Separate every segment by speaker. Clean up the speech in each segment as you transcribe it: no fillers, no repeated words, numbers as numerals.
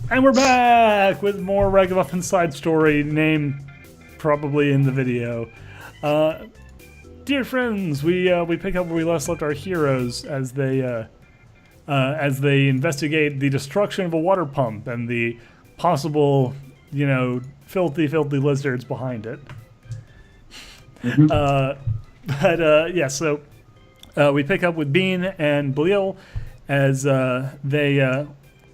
Speaker 1: And we're back with more Ragamuffin side story, name probably in the video. Dear friends, we pick up where we last left our heroes as they investigate the destruction of a water pump and the possible, filthy lizards behind it. So we pick up with Bean and Bleal as they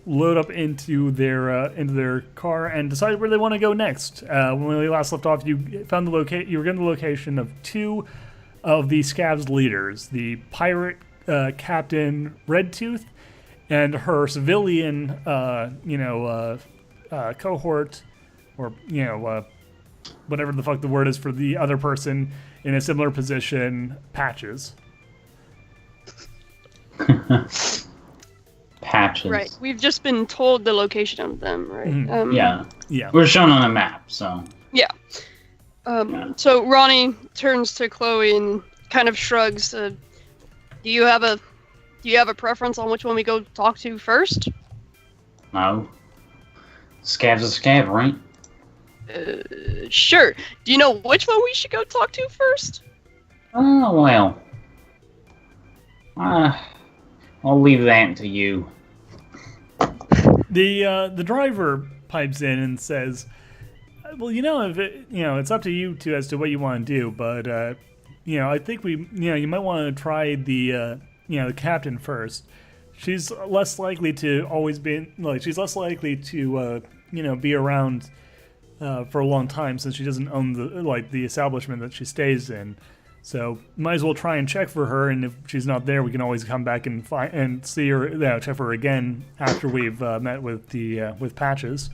Speaker 1: load up into their car and decide where they want to go next. When we last left off, you found you were given the location of two of the Scavs leaders, the pirate Captain Redtooth and her civilian, cohort, or whatever the fuck the word is for the other person in a similar position, Patches.
Speaker 2: Patches.
Speaker 3: Right. We've just been told the location of them, right?
Speaker 1: Yeah.
Speaker 2: We're shown on a map, so.
Speaker 3: Yeah. So Ronnie turns to Chloe and kind of shrugs. Do you have a preference on which one we go talk to first?
Speaker 2: No. Scav's a scav, right?
Speaker 3: Sure. Do you know which one we should go talk to first?
Speaker 2: Oh, well. I'll leave that to you.
Speaker 1: The driver pipes in and says, "Well, it's up to you two as to what you want to do, but I think you might want to try the captain first. She's less likely to be around for a long time since she doesn't own the establishment that she stays in. So might as well try and check for her, and if she's not there, we can always come back and see her, check for her again after we've met with Patches."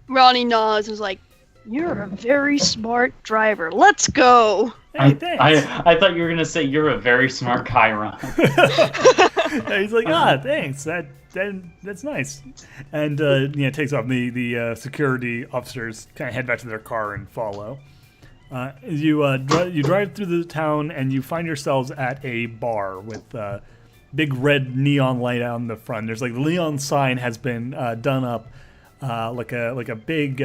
Speaker 3: Ronnie nods and is like, "You're a very smart driver. Let's go."
Speaker 1: Hey, thanks.
Speaker 2: I thought you were gonna say you're a very smart Chiron.
Speaker 1: He's like, thanks. That's nice. And takes off. The security officers kind of head back to their car and follow. You drive through the town and you find yourselves at a bar with big red neon light out in the front. There's the neon sign has been done up like a big.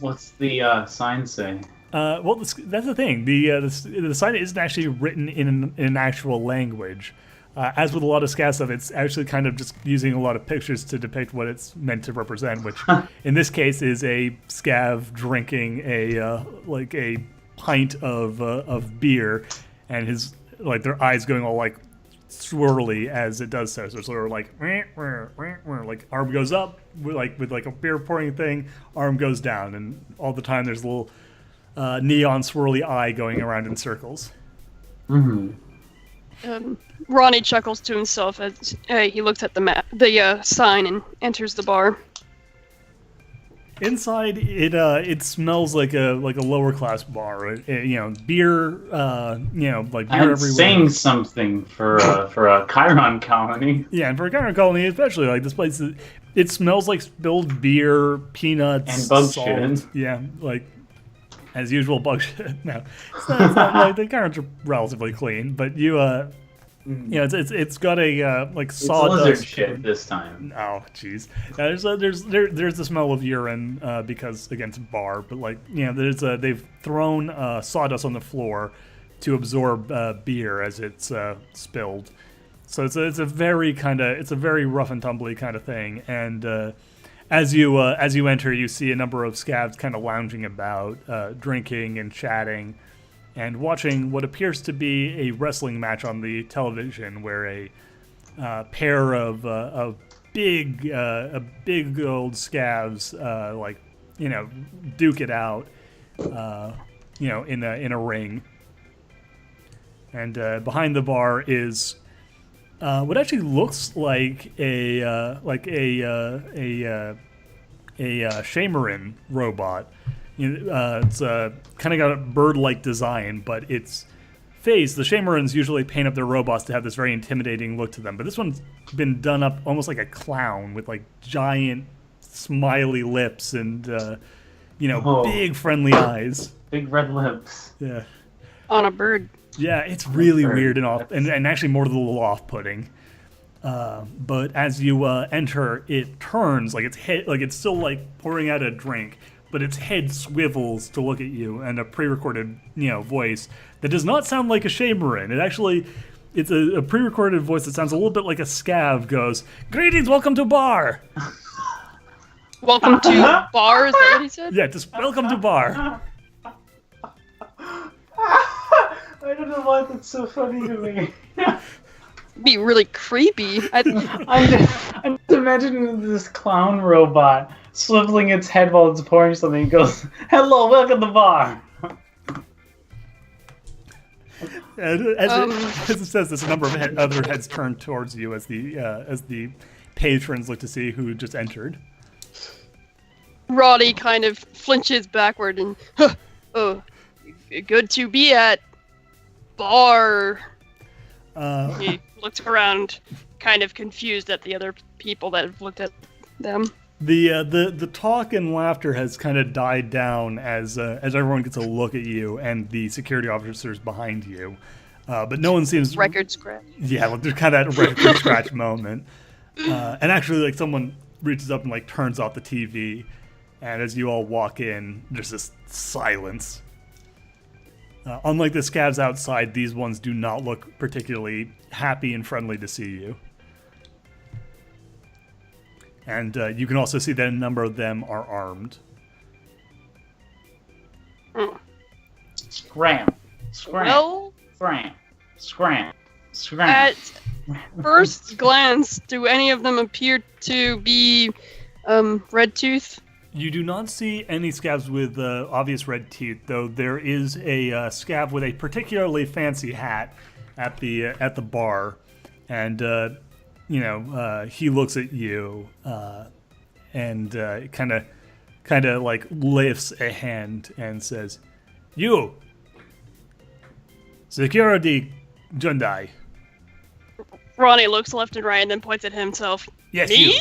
Speaker 2: What's the sign say?
Speaker 1: That's the thing. The sign isn't actually written in an actual language. As with a lot of scat stuff, it's actually kind of just using a lot of pictures to depict what it's meant to represent, which in this case is a scav drinking a pint of beer, and their eyes going all swirly as it does so. So it's sort of arm goes up with a beer pouring thing, arm goes down, and all the time there's a little neon swirly eye going around in circles.
Speaker 2: Mm-hmm.
Speaker 3: Ronnie chuckles to himself as he looks at the sign and enters the bar.
Speaker 1: Inside, it smells like a lower class bar. Beer, beer everywhere.
Speaker 2: Saying something for a Chiron colony.
Speaker 1: Yeah, and for a Chiron colony, especially this place, it smells like spilled beer, peanuts,
Speaker 2: and bug
Speaker 1: salt.
Speaker 2: shit.
Speaker 1: Yeah, as usual, bug shit. No, it's not the Chirons are relatively clean, but it's got a sawdust.
Speaker 2: Lizard shit this time.
Speaker 1: Oh, jeez. There's the smell of urine because again it's a bar, but they've thrown sawdust on the floor to absorb beer as it's spilled. So it's a very rough and tumbly kind of thing, and. As you enter, you see a number of scavs kind of lounging about, drinking and chatting, and watching what appears to be a wrestling match on the television, where a pair of big old scavs duke it out, in a ring. And behind the bar is. What actually looks like a Shamarin robot. It's kind of got a bird-like design, but its face, the Shamarins usually paint up their robots to have this very intimidating look to them, but this one's been done up almost like a clown with giant smiley lips and big friendly eyes.
Speaker 2: Big red lips.
Speaker 1: Yeah.
Speaker 3: On a bird.
Speaker 1: Yeah, it's really weird and off, and actually more a little off-putting. But as you enter, it turns like it's still like pouring out a drink, but its head swivels to look at you, and a pre-recorded voice that does not sound like a Shamerin. It's a pre-recorded voice that sounds a little bit like a scav. Goes, "Greetings, welcome to bar."
Speaker 3: Welcome to bar. Is that what he said?
Speaker 1: Yeah, just welcome to bar.
Speaker 2: I don't know why that's so funny to me.
Speaker 3: Be really creepy.
Speaker 2: I'm just imagining this clown robot swiveling its head while it's pouring something. It goes, "Hello, welcome to the bar."
Speaker 1: And as it says, there's a number of other heads turned towards you as the patrons look to see who just entered.
Speaker 3: Roddy kind of flinches backward and, oh, good to be at bar. He looks around, kind of confused at the other people that have looked at them.
Speaker 1: The talk and laughter has kind of died down as everyone gets a look at you and the security officers behind you, but no one seems
Speaker 3: Record scratch.
Speaker 1: Yeah, like there's kind of that record scratch moment, and actually like someone reaches up and like turns off the TV, and as you all walk in, there's this silence. Unlike the scavs outside, these ones do not look particularly happy and friendly to see you. And you can also see that a number of them are armed.
Speaker 2: Scram. Scram.
Speaker 3: Well,
Speaker 2: Scram. Scram. Scram.
Speaker 3: at first glance, do any of them appear to be red tooth?
Speaker 1: You do not see any scavs with obvious red teeth, though there is a scav with a particularly fancy hat at the bar, and he looks at you and kind of like lifts a hand and says, "You, security Jundai."
Speaker 3: Ronnie looks left and right and then points at himself.
Speaker 1: Yes,
Speaker 3: Me?
Speaker 1: you.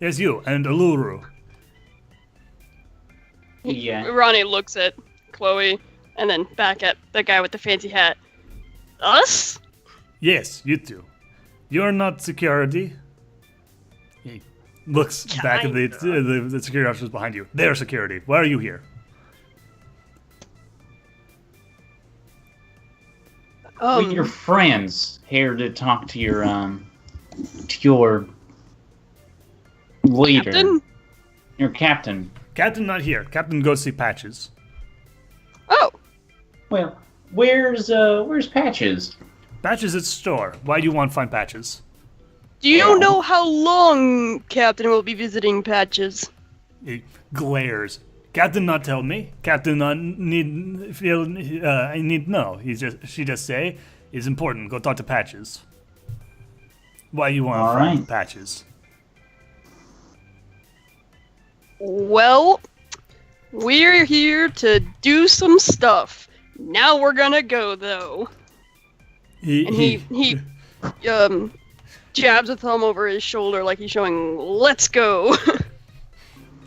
Speaker 1: Yes, you and Uluru.
Speaker 2: Yeah.
Speaker 3: Ronnie looks at Chloe and then back at the guy with the fancy hat. Us?
Speaker 1: Yes, you two. You're not security. He looks back at the security officers behind you. They're security. Why are you here?
Speaker 2: Your friends here to talk to your leader.
Speaker 3: Captain?
Speaker 2: Your captain.
Speaker 1: Captain not here. Captain goes see Patches.
Speaker 3: Oh,
Speaker 2: Well, where's Patches?
Speaker 1: Patches at store. Why do you want to find Patches?
Speaker 3: do you know how long Captain will be visiting Patches?
Speaker 1: He glares. Captain not tell me. Captain not need feel. I need know. She just say it's important. Go talk to Patches. Why you want
Speaker 2: All
Speaker 1: to find
Speaker 2: right.
Speaker 1: Patches?
Speaker 3: Well, we're here to do some stuff. Now we're gonna go, though. And he jabs a thumb over his shoulder like he's showing, let's go.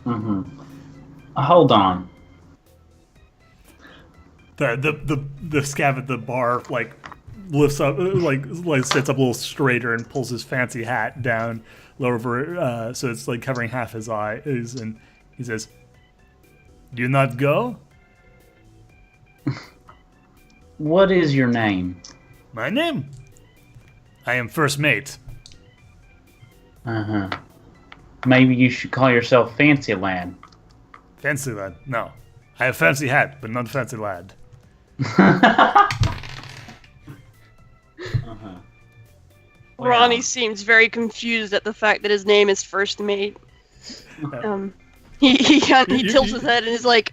Speaker 2: Mm-hmm. Hold on.
Speaker 1: The scav at the bar like lifts up like sits up a little straighter and pulls his fancy hat down lower over so it's like covering half his eyes, and he says, "Do you not go?"
Speaker 2: What is your name?
Speaker 1: My name? I am first mate.
Speaker 2: Uh-huh. Maybe you should call yourself Fancy Lad.
Speaker 1: Fancy lad? No. I have fancy hat, but not fancy lad.
Speaker 3: Ronnie seems very confused at the fact that his name is First Mate. He tilts his head and is like,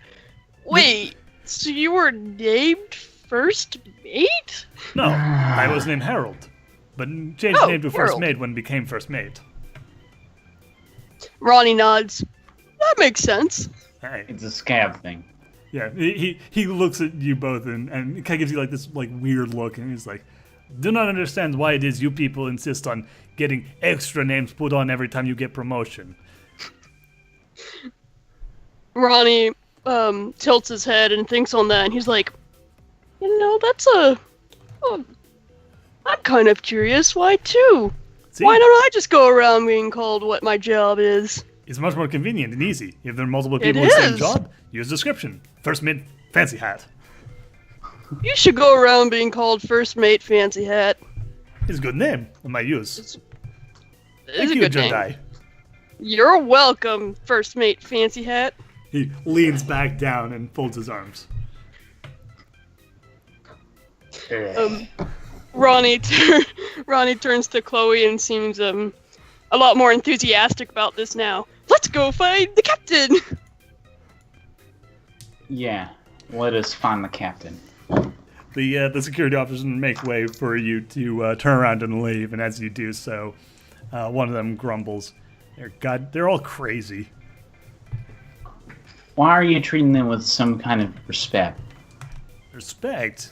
Speaker 3: "Wait, so you were named First Mate?"
Speaker 1: No, I was named Harold, but changed
Speaker 3: Oh,
Speaker 1: name to first
Speaker 3: Harold.
Speaker 1: mate when became first mate.
Speaker 3: Ronnie nods. That makes sense.
Speaker 1: Hey.
Speaker 2: It's a scab thing.
Speaker 1: Yeah, he looks at you both and kind of gives you like this like weird look, and he's like, "Do not understand why it is you people insist on getting extra names put on every time you get promotion."
Speaker 3: Ronnie tilts his head and thinks on that, and he's like, "That's I'm kind of curious. Why too?"
Speaker 1: See,
Speaker 3: Why don't I just go around being called what my job is?
Speaker 1: it's much more convenient and easy. If there are multiple
Speaker 3: It
Speaker 1: people in the same
Speaker 3: is.
Speaker 1: job, use description. First mate, fancy hat.
Speaker 3: You should go around being called First Mate Fancy Hat.
Speaker 1: It's a good name. I might use.
Speaker 3: It's
Speaker 1: Thank
Speaker 3: a
Speaker 1: you,
Speaker 3: good
Speaker 1: Jedi.
Speaker 3: name. You're welcome, First Mate Fancy Hat.
Speaker 1: He leans back down and folds his arms.
Speaker 3: Ronnie turns to Chloe and seems a lot more enthusiastic about this now. Let's go find the captain.
Speaker 2: Yeah, let us find the captain.
Speaker 1: The security officers make way for you to turn around and leave, and as you do so, one of them grumbles, they're all crazy.
Speaker 2: Why are you treating them with some kind of respect?
Speaker 1: Respect?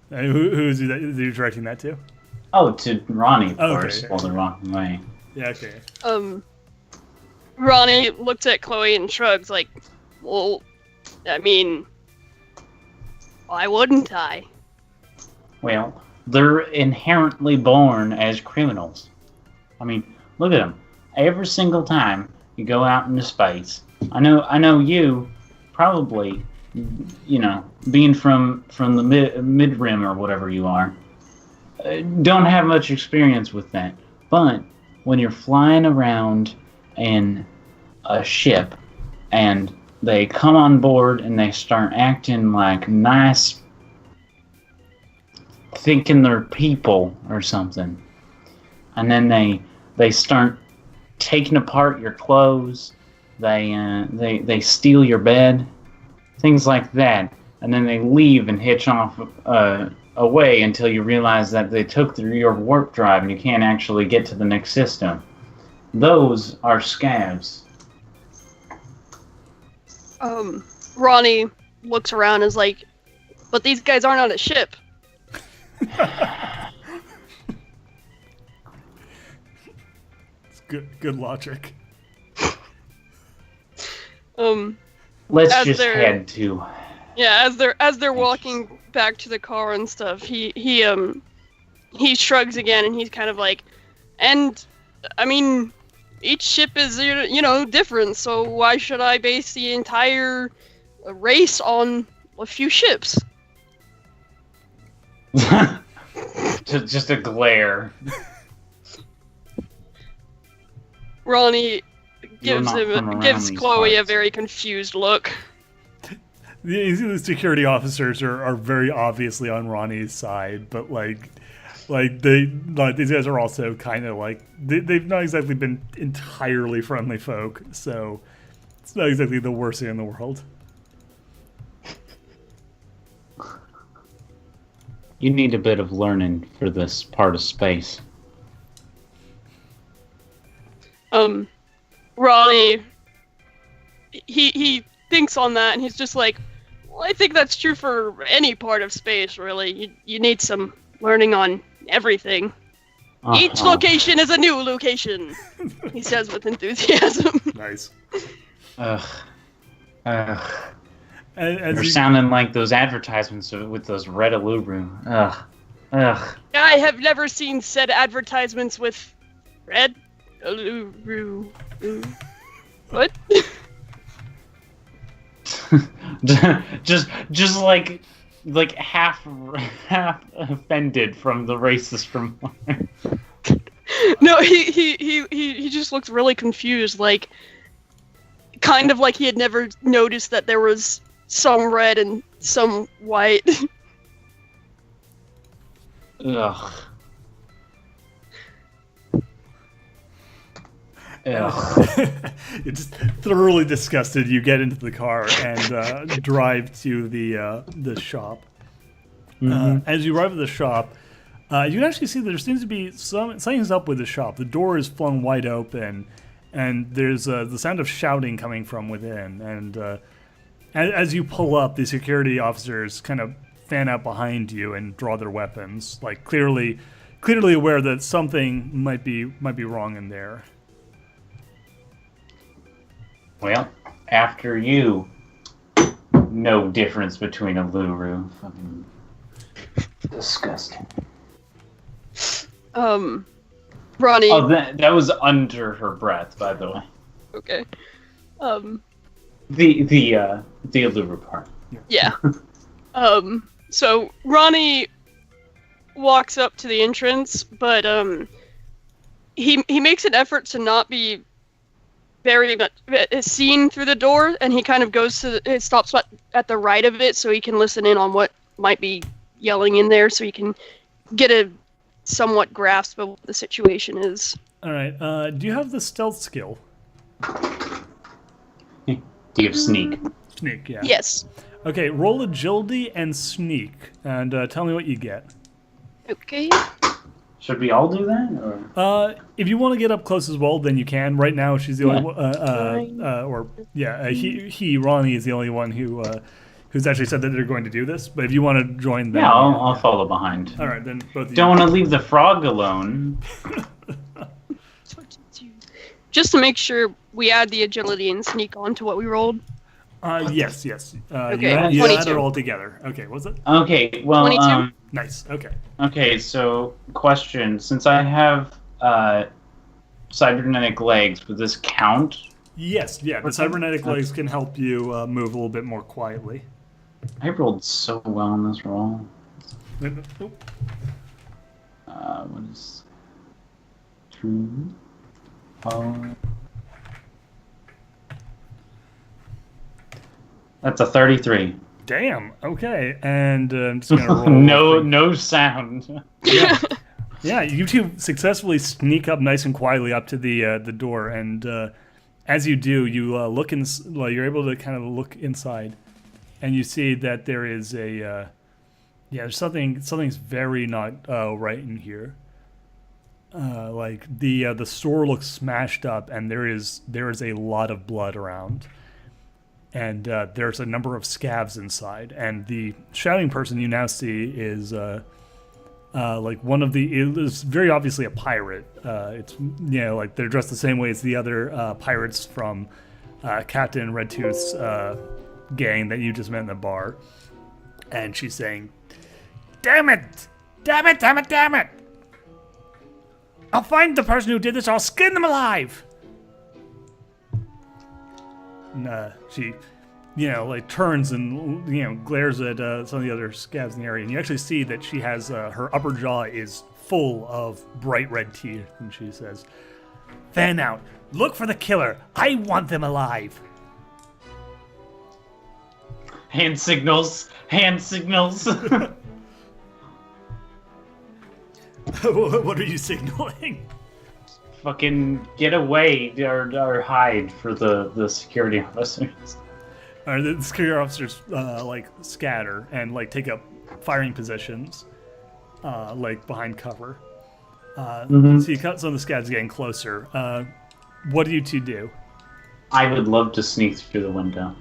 Speaker 1: Who is you directing that to?
Speaker 2: Oh, to Ronnie, of
Speaker 1: Okay.
Speaker 2: course. Well, the wrong way.
Speaker 1: Yeah, okay.
Speaker 3: Ronnie looks at Chloe and shrugs like, well, I mean, why wouldn't I?
Speaker 2: Well, they're inherently born as criminals. I mean, look at them. Every single time you go out into space, I know you probably, being from the mid rim or whatever you are, don't have much experience with that. But when you're flying around in a ship and they come on board and they start acting like nice, thinking they're people or something, and then they start taking apart your clothes, they steal your bed, things like that, and then they leave and hitch off away until you realize that they took through your warp drive and you can't actually get to the next system. Those are scabs.
Speaker 3: Ronnie looks around and is like, but these guys aren't on a ship.
Speaker 1: It's good logic.
Speaker 2: Let's
Speaker 3: As
Speaker 2: just
Speaker 3: they're-
Speaker 2: head to...
Speaker 3: Yeah, as they're walking back to the car and stuff, he shrugs again and he's kind of like, and I mean, each ship is different, so why should I base the entire race on a few ships?
Speaker 2: just a glare.
Speaker 3: Ronnie
Speaker 2: You're not from around
Speaker 3: gives
Speaker 2: these
Speaker 3: Chloe a
Speaker 2: parts.
Speaker 3: very confused look.
Speaker 1: The security officers are very obviously on Ronnie's side, but these guys are also kind of like they've not exactly been entirely friendly folk, so it's not exactly the worst thing in the world.
Speaker 2: You need a bit of learning for this part of space.
Speaker 3: Ronnie, he thinks on that and he's just like, well, I think that's true for any part of space, really. You need some learning on everything. Each location is a new location, he says with enthusiasm.
Speaker 1: Nice.
Speaker 2: Ugh.
Speaker 1: As
Speaker 2: You're
Speaker 1: you-
Speaker 2: sounding like those advertisements with those red Aluru. Ugh. Ugh.
Speaker 3: I have never seen said advertisements with red. What?
Speaker 2: just like half offended from the racist remark.
Speaker 3: No, he just looked really confused, like kind of like he had never noticed that there was some red and some white.
Speaker 2: Ugh. Ugh.
Speaker 1: You're just thoroughly disgusted. You get into the car and drive to the shop. As you arrive at the shop, you can actually see that there seems to be something's up with the shop. The door is flung wide open, and there's the sound of shouting coming from within. And as you pull up, the security officers kind of fan out behind you and draw their weapons, like clearly aware that something might be wrong in there.
Speaker 2: Well, after you, no difference between a Luru. Fucking disgusting.
Speaker 3: Ronnie.
Speaker 2: Oh, that was under her breath, by the way.
Speaker 3: Okay.
Speaker 2: The allure part.
Speaker 3: Yeah. So Ronnie walks up to the entrance, but he makes an effort to not be very much seen through the door, and he kind of goes to it stops at the right of it so he can listen in on what might be yelling in there, so he can get a somewhat grasp of what the situation is.
Speaker 1: All right. Do you have the stealth skill?
Speaker 2: Do you have sneak?
Speaker 1: Sneak, yeah.
Speaker 3: Yes.
Speaker 1: Okay, roll agility and sneak, and tell me what you get.
Speaker 3: Okay.
Speaker 2: Should we all do that? Or?
Speaker 1: If you want to get up close as well, then you can. Right now, she's the only one. Ronnie is the only one who's actually said that they're going to do this. But if you want to join them,
Speaker 2: Yeah, I'll follow behind.
Speaker 1: All right, then both of you.
Speaker 2: Don't want to leave the frog alone.
Speaker 3: Just to make sure we add the agility and sneak on to what we rolled.
Speaker 1: Yes.
Speaker 3: Okay,
Speaker 1: you add
Speaker 3: 22.
Speaker 1: it all together. Okay, what's it?
Speaker 2: Okay, well,
Speaker 3: 22?
Speaker 1: Nice. Okay.
Speaker 2: Okay, so question: since I have cybernetic legs, would this count?
Speaker 1: Yes. Yeah. The cybernetic legs can help you move a little bit more quietly.
Speaker 2: I rolled so well on this roll.
Speaker 1: Oh.
Speaker 2: What is 2? That's a 33.
Speaker 1: Damn. Okay, and I'm just gonna roll.
Speaker 2: No sound.
Speaker 1: Yeah, you two successfully sneak up nice and quietly up to the door, and as you do, you look in. Well, you're able to kind of look inside, and you see that there is a there's something's very not right in here. Like the store looks smashed up, and there is a lot of blood around. And there's a number of scabs inside, and the shouting person you now see is like one of the. It is very obviously a pirate. It's like they're dressed the same way as the other pirates from Captain Redtooth's gang that you just met in the bar, and she's saying, "Damn it! Damn it! Damn it! Damn it! I'll find the person who did this. I'll skin them alive." And she, like turns and glares at some of the other scabs in the area, and you actually see that she has her upper jaw is full of bright red teeth, and she says, "Fan out! Look for the killer! I want them alive!"
Speaker 2: Hand signals. Hand signals.
Speaker 1: What are you signaling?
Speaker 2: Fucking get away or hide for the security officers.
Speaker 1: The security officers like scatter and like take up firing positions, like behind cover. So you cut some of the scabs getting closer. What do you two do?
Speaker 2: I would love to sneak through the window.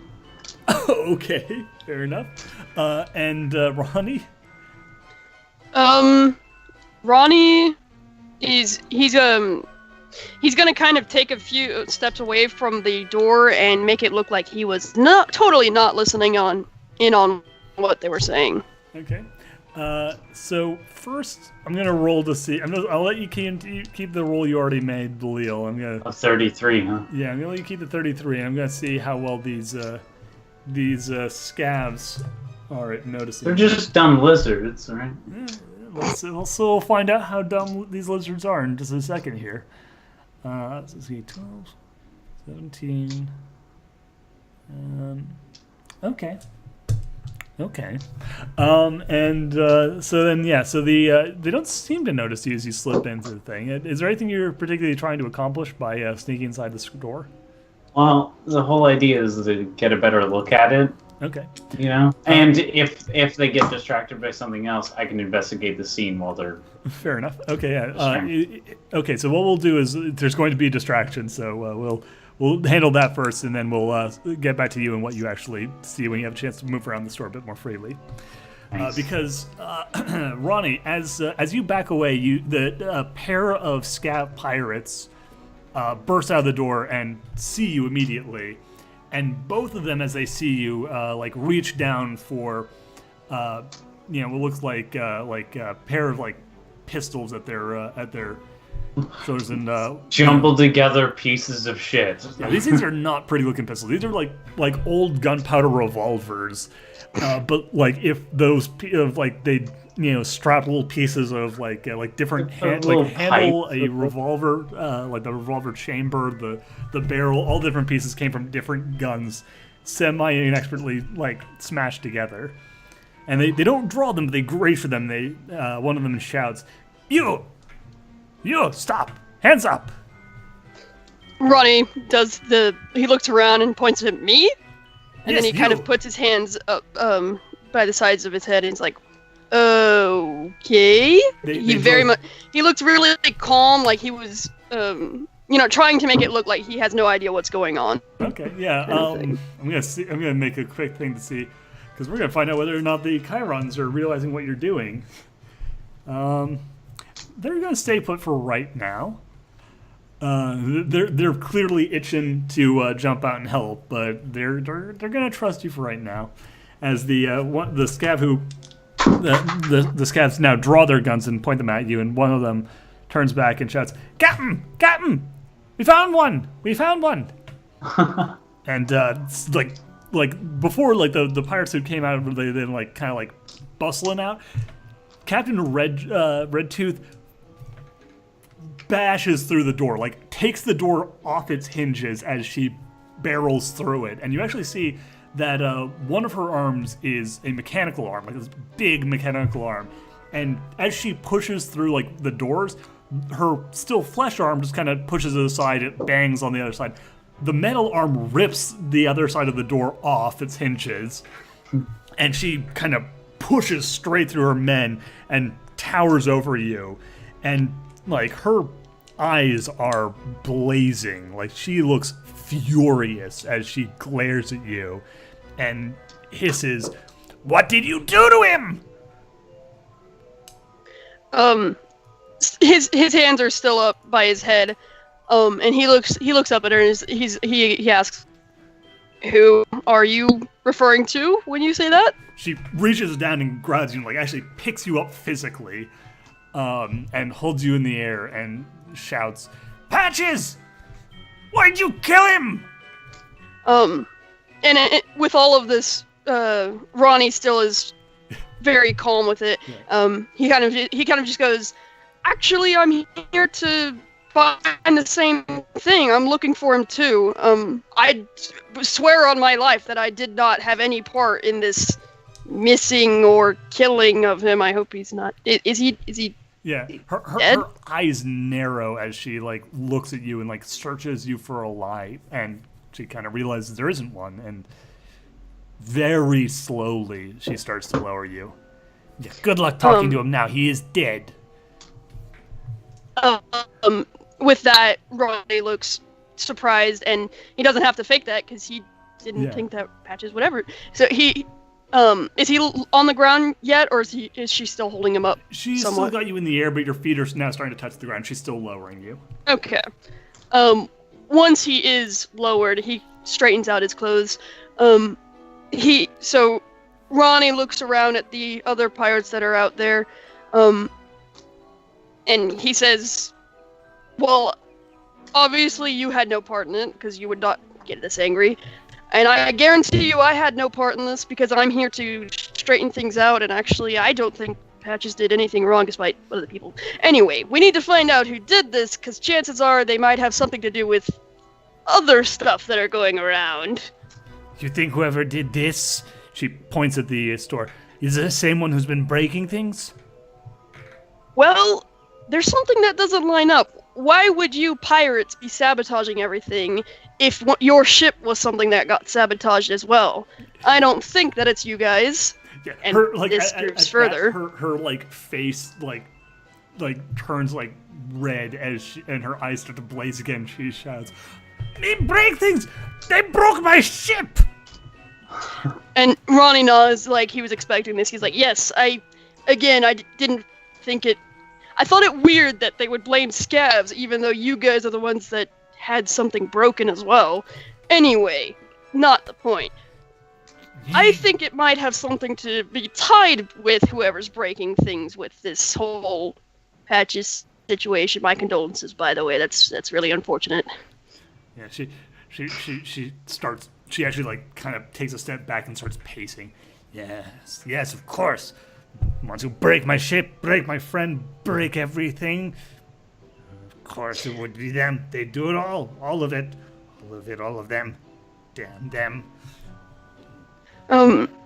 Speaker 1: Okay, fair enough. And Ronnie?
Speaker 3: Ronnie he's gonna kind of take a few steps away from the door and make it look like he was totally not listening in on what they were saying.
Speaker 1: Okay. So first, I'm gonna roll to see. I'll let you keep the roll you already made, Leo. I'm gonna.
Speaker 2: A 33, huh?
Speaker 1: Yeah, I'm gonna let you keep the 33. I'm gonna see how well these scabs are at noticing.
Speaker 2: They're just dumb lizards, right?
Speaker 1: Yeah, we'll find out how dumb these lizards are in just a second here. Let's see, 12, 17. Okay. So they don't seem to notice you as you slip into the thing. Is there anything you're particularly trying to accomplish by sneaking inside this door?
Speaker 2: Well, the whole idea is to get a better look at it.
Speaker 1: Okay.
Speaker 2: And if they get distracted by something else, I can investigate the scene while they're...
Speaker 1: Fair enough. Okay, yeah. Okay, so what we'll do is there's going to be a distraction, so we'll handle that first, and then we'll get back to you and what you actually see when you have a chance to move around the store a bit more freely.
Speaker 2: Nice.
Speaker 1: Because Ronnie, as you back away, the pair of scab pirates burst out of the door and see you immediately. And both of them, as they see you, reach down for, what looks like a pair of pistols at their Shoulders and
Speaker 2: Jumbled together pieces of shit.
Speaker 1: yeah, these things are not pretty looking pistols. These are like old gunpowder revolvers. But like if those like they strap little pieces of like different
Speaker 2: little
Speaker 1: handle
Speaker 2: pipes.
Speaker 1: a revolver, like the revolver chamber, the barrel, all different pieces came from different guns, semi inexpertly like smashed together. And they don't draw them, but they grade for them. They one of them shouts, "You, stop! Hands up!"
Speaker 3: Ronnie he looks around and points at me, and
Speaker 1: Yes,
Speaker 3: then he kind
Speaker 1: you.
Speaker 3: of puts his hands up by the sides of his head, and he's like, "Okay." He looked really calm, like he was trying to make it look like he has no idea what's going on.
Speaker 1: Okay, yeah. I'm gonna make a quick thing to see, because we're gonna find out whether or not the Chirons are realizing what you're doing. They're gonna stay put for right now. They're clearly itching to jump out and help, but they're gonna trust you for right now. As the scav the scavs now draw their guns and point them at you, and one of them turns back and shouts, "Captain! Captain! We found one! We found one!" And it's like before, like the pirates who came out, they then like kind of like bustling out. Captain Redtooth bashes through the door, like takes the door off its hinges as she barrels through it, and you actually see that one of her arms is a mechanical arm, like this big mechanical arm, and as she pushes through like the doors, her still flesh arm just kind of pushes it aside, it bangs on the other side. The metal arm rips the other side of the door off its hinges, and she kind of pushes straight through her men and towers over you, and like her eyes are blazing, like she looks furious as she glares at you and hisses, "What did you do to him?"
Speaker 3: His hands are still up by his head, and he looks up at her and he asks, "Who are you referring to when you say that?"
Speaker 1: She reaches down and grabs you, and like actually picks you up physically, and holds you in the air and shouts, "Patches! Why'd you kill him?"
Speaker 3: And with all of this, Ronnie still is very calm with it. He kind of just goes, "Actually, I'm here to find the same thing. I'm looking for him too. I swear on my life that I did not have any part in this missing or killing of him. I hope he's not. Is he?"
Speaker 1: Yeah, her eyes narrow as she like looks at you and like searches you for a lie, and she kind of realizes there isn't one, and very slowly she starts to lower you. Yeah, good luck talking to him now. He is dead.
Speaker 3: With that, Ronnie looks surprised, and he doesn't have to fake that because he didn't think that Patches whatever. So he. Is he on the ground yet, or is she still holding him up?
Speaker 1: She's
Speaker 3: somewhat?
Speaker 1: still got you in the air, but your feet are now starting to touch the ground. She's still lowering you.
Speaker 3: Okay. Once he is lowered, he straightens out his clothes. So Ronnie looks around at the other pirates that are out there, and he says, "Well, obviously you had no part in it, because you would not get this angry. And I guarantee you I had no part in this, because I'm here to straighten things out, and actually I don't think Patches did anything wrong despite other people. Anyway, we need to find out who did this, because chances are they might have something to do with other stuff that are going around."
Speaker 1: You think whoever did this, she points at the store, is the same one who's been breaking things?
Speaker 3: Well, there's something that doesn't line up. Why would you pirates be sabotaging everything if your ship was something that got sabotaged as well? I don't think that it's you guys.
Speaker 1: Yeah,
Speaker 3: And this proves
Speaker 1: at
Speaker 3: further.
Speaker 1: that, her like face like turns like red and her eyes start to blaze again. She shouts, "They break things! They broke my ship!"
Speaker 3: And Ronnie nods like he was expecting this. He's like, "Yes, I didn't think it. I thought it weird that they would blame scavs, even though you guys are the ones that had something broken as well. Anyway, not the point. I think it might have something to be tied with whoever's breaking things with this whole Patches situation. My condolences, by the way. That's really unfortunate.
Speaker 1: Yeah, she starts. She actually like kind of takes a step back and starts pacing. Yes, of course. Want to break my ship, break my friend, break everything. Of course it would be them. They do it all of it, all of them. Damn them.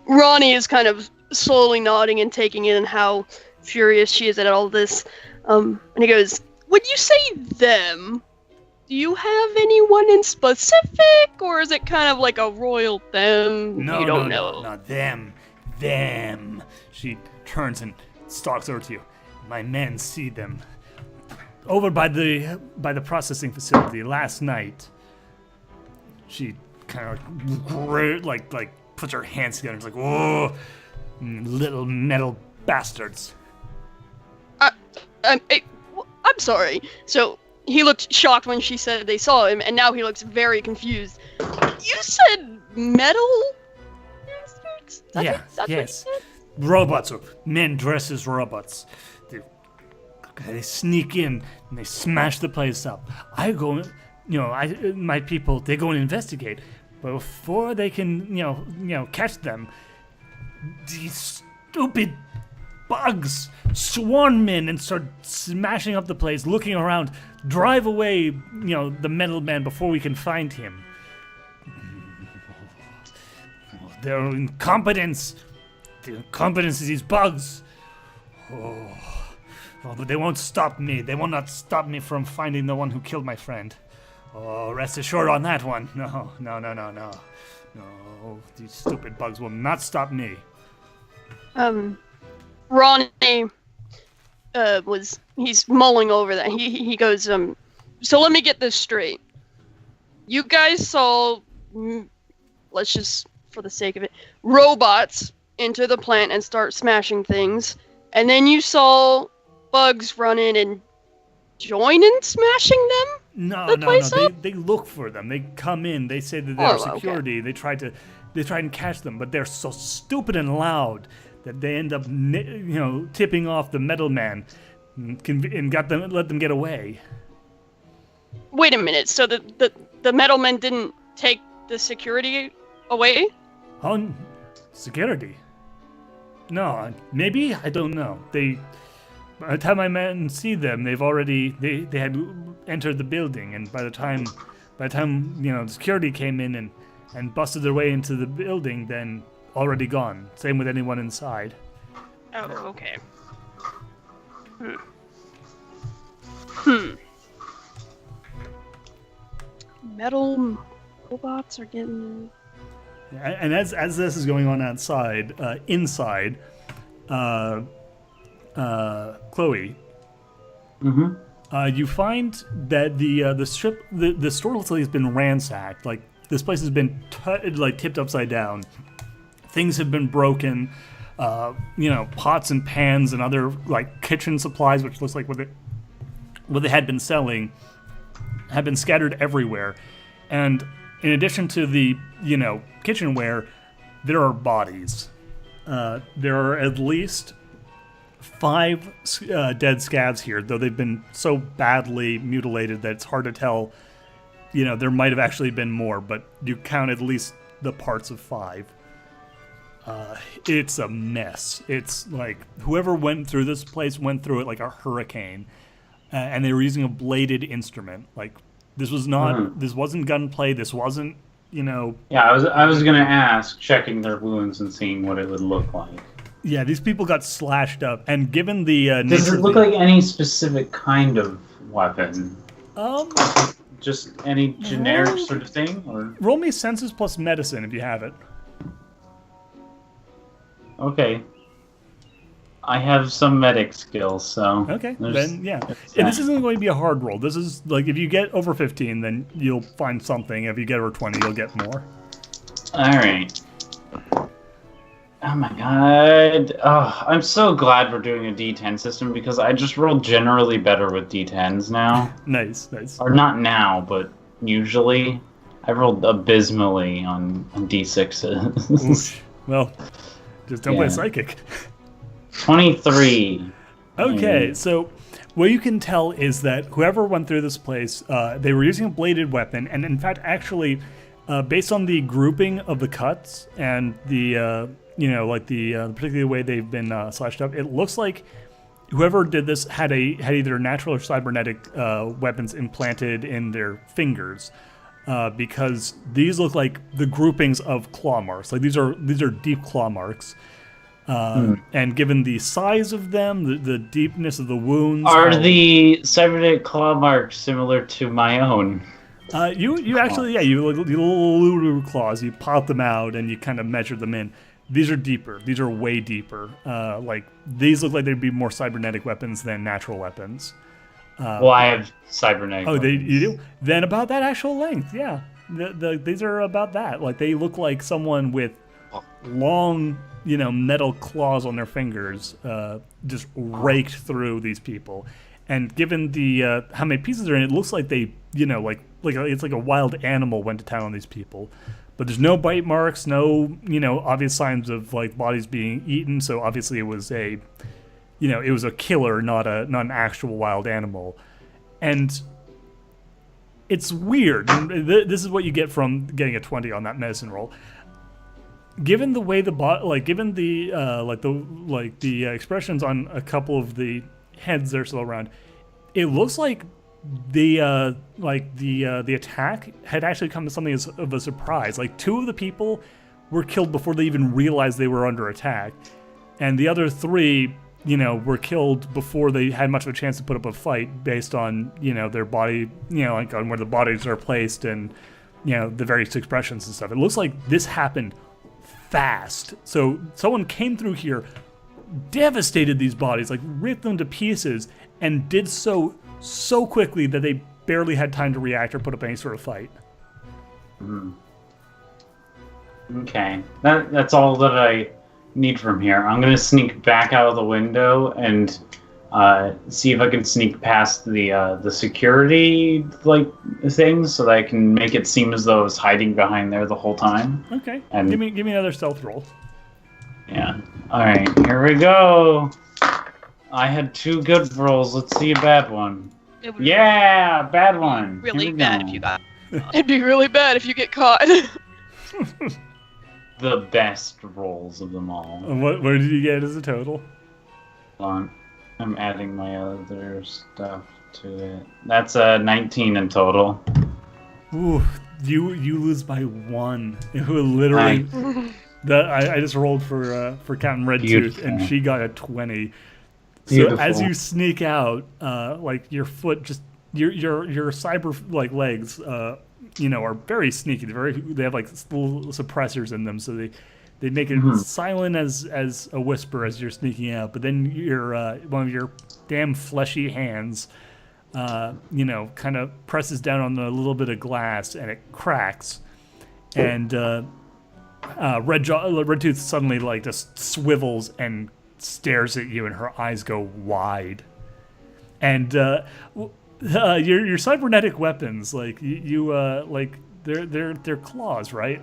Speaker 3: Ronnie is kind of slowly nodding and taking in how furious she is at all this. And he goes, "When you say them, do you have anyone in specific, or is it kind of like a royal them?
Speaker 1: No,
Speaker 3: you don't know.
Speaker 1: No, not them. She turns and stalks over to you. My men see them over by the processing facility last night. She kind of like puts her hands together and is like, "Whoa, little metal bastards."
Speaker 3: I'm sorry. So he looked shocked when she said they saw him, and now he looks very confused. You said metal bastards? That's what you said?
Speaker 1: Robots, or men dressed as robots. They sneak in and they smash the place up. I go, my people, they go and investigate. But before they can, catch them, these stupid bugs swarm in and start smashing up the place, looking around, drive away, the metal man before we can find him. Their incompetence. The incompetence of these bugs. But they won't stop me. They will not stop me from finding the one who killed my friend. Oh, rest assured on that one. No. No, these stupid bugs will not stop me.
Speaker 3: Ronnie he's mulling over that. He goes, so let me get this straight. You guys saw, let's just, for the sake of it, robots enter the plant and start smashing things, and then you saw bugs run in and join in smashing them?
Speaker 1: No. They look for them. They come in. They say that they're security. Okay. They try and catch them, but they're so stupid and loud that they end up, tipping off the metal man and let them get away.
Speaker 3: Wait a minute. So the metal men didn't take the security away?
Speaker 1: Oh, security? No, maybe? I don't know. By the time my men see them, they had entered the building, and by the time the security came in and busted their way into the building, then already gone. Same with anyone inside.
Speaker 3: Oh, okay. Metal robots are getting...
Speaker 1: And as this is going on outside, inside, Chloe, you find that the store looks like it's been ransacked. Like this place has been tipped upside down. Things have been broken. Pots and pans and other like kitchen supplies, which looks like what they had been selling, have been scattered everywhere. And in addition to the kitchenware, there are bodies. There are at least 5 dead scabs here, though they've been so badly mutilated that it's hard to tell. There might have actually been more, but you count at least the parts of 5. It's a mess. It's like whoever went through this place went through it like a hurricane, and they were using a bladed instrument. Like this was not. This wasn't gunplay. This wasn't. Yeah,
Speaker 2: I was gonna ask, checking their wounds and seeing what it would look like.
Speaker 1: Yeah, these people got slashed up, and given the
Speaker 2: does it look like any specific kind of weapon? Just any generic sort of thing, or
Speaker 1: roll me senses plus medicine if you have it.
Speaker 2: Okay. I have some medic skills, so...
Speaker 1: Okay, then, yeah. And this isn't going to be a hard roll. This is, like, if you get over 15, then you'll find something. If you get over 20, you'll get more.
Speaker 2: Alright. Oh my god. Oh, I'm so glad we're doing a D10 system, because I just roll generally better with D10s now.
Speaker 1: Nice.
Speaker 2: Or not now, but usually. I rolled abysmally on D6s.
Speaker 1: Oof. Well... Just don't play psychic.
Speaker 2: 23.
Speaker 1: Okay, so What you can tell is that whoever went through this place, they were using a bladed weapon, and in fact, actually, based on the grouping of the cuts and the, particular way they've been slashed up, it looks like whoever did this had either natural or cybernetic weapons implanted in their fingers, because these look like the groupings of claw marks. Like these are deep claw marks. And given the size of them, the deepness of the wounds...
Speaker 2: Are the cybernetic claw marks similar to my own?
Speaker 1: You actually, yeah, you little claws, you pop them out and you kind of measure them in. These are deeper. These are way deeper. These look like they'd be more cybernetic weapons than natural weapons.
Speaker 2: Well, I have cybernetic weapons.
Speaker 1: You do? Then about that actual length, yeah. These are about that. Like, they look like someone with long... metal claws on their fingers just raked through these people. And given the how many pieces are in it, looks like they, it's like a wild animal went to town on these people. But there's no bite marks, no, obvious signs of like bodies being eaten. So obviously it was a killer, not an actual wild animal. And it's weird. And this is what you get from getting a 20 on that medicine roll. Given the way given the expressions on a couple of the heads that are still around, it looks like the attack had actually come to something of a surprise. Like 2 of the people were killed before they even realized they were under attack, and the other 3, were killed before they had much of a chance to put up a fight based on their body, on where the bodies are placed and the various expressions and stuff. It looks like this happened fast. So someone came through here, devastated these bodies, like ripped them to pieces, and did so quickly that they barely had time to react or put up any sort of fight.
Speaker 2: Okay, that's all that I need from here. I'm gonna sneak back out of the window and see if I can sneak past the security things so that I can make it seem as though I was hiding behind there the whole time.
Speaker 1: Okay.
Speaker 2: And
Speaker 1: give me another stealth roll.
Speaker 2: Yeah. All right. Here we go. I had 2 good rolls. Let's see a bad one. Yeah, bad one.
Speaker 3: Really bad if you got. It'd be really bad if you get caught.
Speaker 2: The best rolls of them all.
Speaker 1: And what did you get as a total?
Speaker 2: Hold on. I'm adding my other stuff to it. That's 19 in total.
Speaker 1: Ooh, you lose by 1. It was literally I just rolled for Captain Redtooth, and she got a 20.
Speaker 2: Beautiful.
Speaker 1: So as you sneak out, your foot just your cyber legs, are very sneaky. They have little suppressors in them, so they make it silent as a whisper as you're sneaking out. But then one of your damn fleshy hands, kind of presses down on a little bit of glass, and it cracks. And Redtooth suddenly just swivels and stares at you, and her eyes go wide. And your cybernetic weapons, they're claws, right?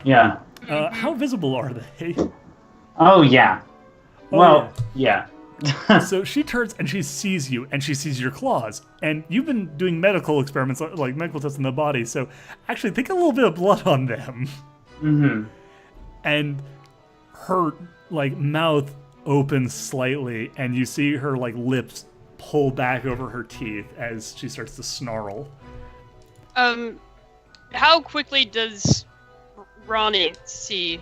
Speaker 2: Yeah.
Speaker 1: How visible are they?
Speaker 2: Oh yeah.
Speaker 1: Oh,
Speaker 2: well, yeah.
Speaker 1: So she turns and she sees you, and she sees your claws. And you've been doing medical experiments, like medical tests on the body, so actually take a little bit of blood on them.
Speaker 2: Mm-hmm.
Speaker 1: And her mouth opens slightly, and you see her lips pull back over her teeth as she starts to snarl.
Speaker 3: How quickly does Ronnie see?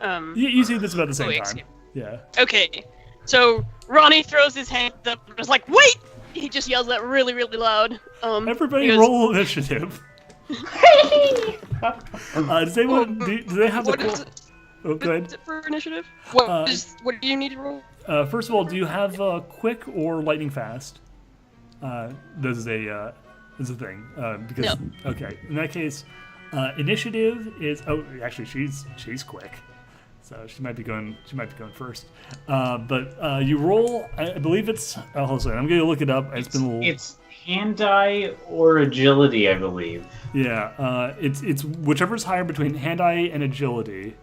Speaker 1: You see this about the same time. Yeah.
Speaker 3: Okay, so Ronnie throws his hand up and is like, "Wait!" He just yells that really, really loud.
Speaker 1: Everybody roll initiative. Does anyone? Do they have the? Oh, go ahead.
Speaker 3: For initiative? What do you need to roll?
Speaker 1: First of all, do you have quick or lightning fast? This is a thing. Because
Speaker 3: no.
Speaker 1: Okay, in that case, initiative is. Oh, actually, she's quick, so she might be going first. But you roll. I believe it's. Hold on, I'm going to look it up. It's been a little.
Speaker 2: It's hand-eye or agility, I believe.
Speaker 1: Yeah. It's whichever's higher between hand-eye and agility.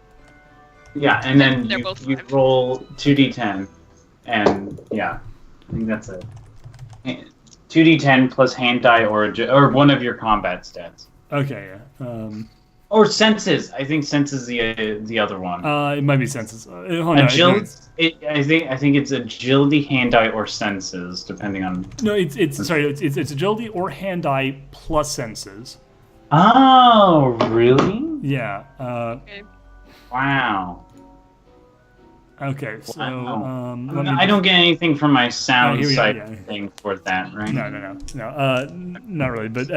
Speaker 2: Yeah, and then
Speaker 3: They're
Speaker 2: you
Speaker 3: both
Speaker 2: roll 2d10, and yeah, I think that's it. 2d10 plus hand die or one of your combat stats.
Speaker 1: Okay, yeah.
Speaker 2: Or senses. I think senses the other one.
Speaker 1: It might be senses. Hold on,
Speaker 2: Agility. I think it's agility, hand die, or senses, depending on.
Speaker 1: No, it's agility or hand die plus senses.
Speaker 2: Oh, really?
Speaker 1: Yeah.
Speaker 3: Okay.
Speaker 2: Wow.
Speaker 1: Okay, so
Speaker 2: Wow.
Speaker 1: let me
Speaker 2: I don't get anything from my sound
Speaker 1: here we go,
Speaker 2: side
Speaker 1: yeah.
Speaker 2: thing for that, right?
Speaker 1: No, not really. But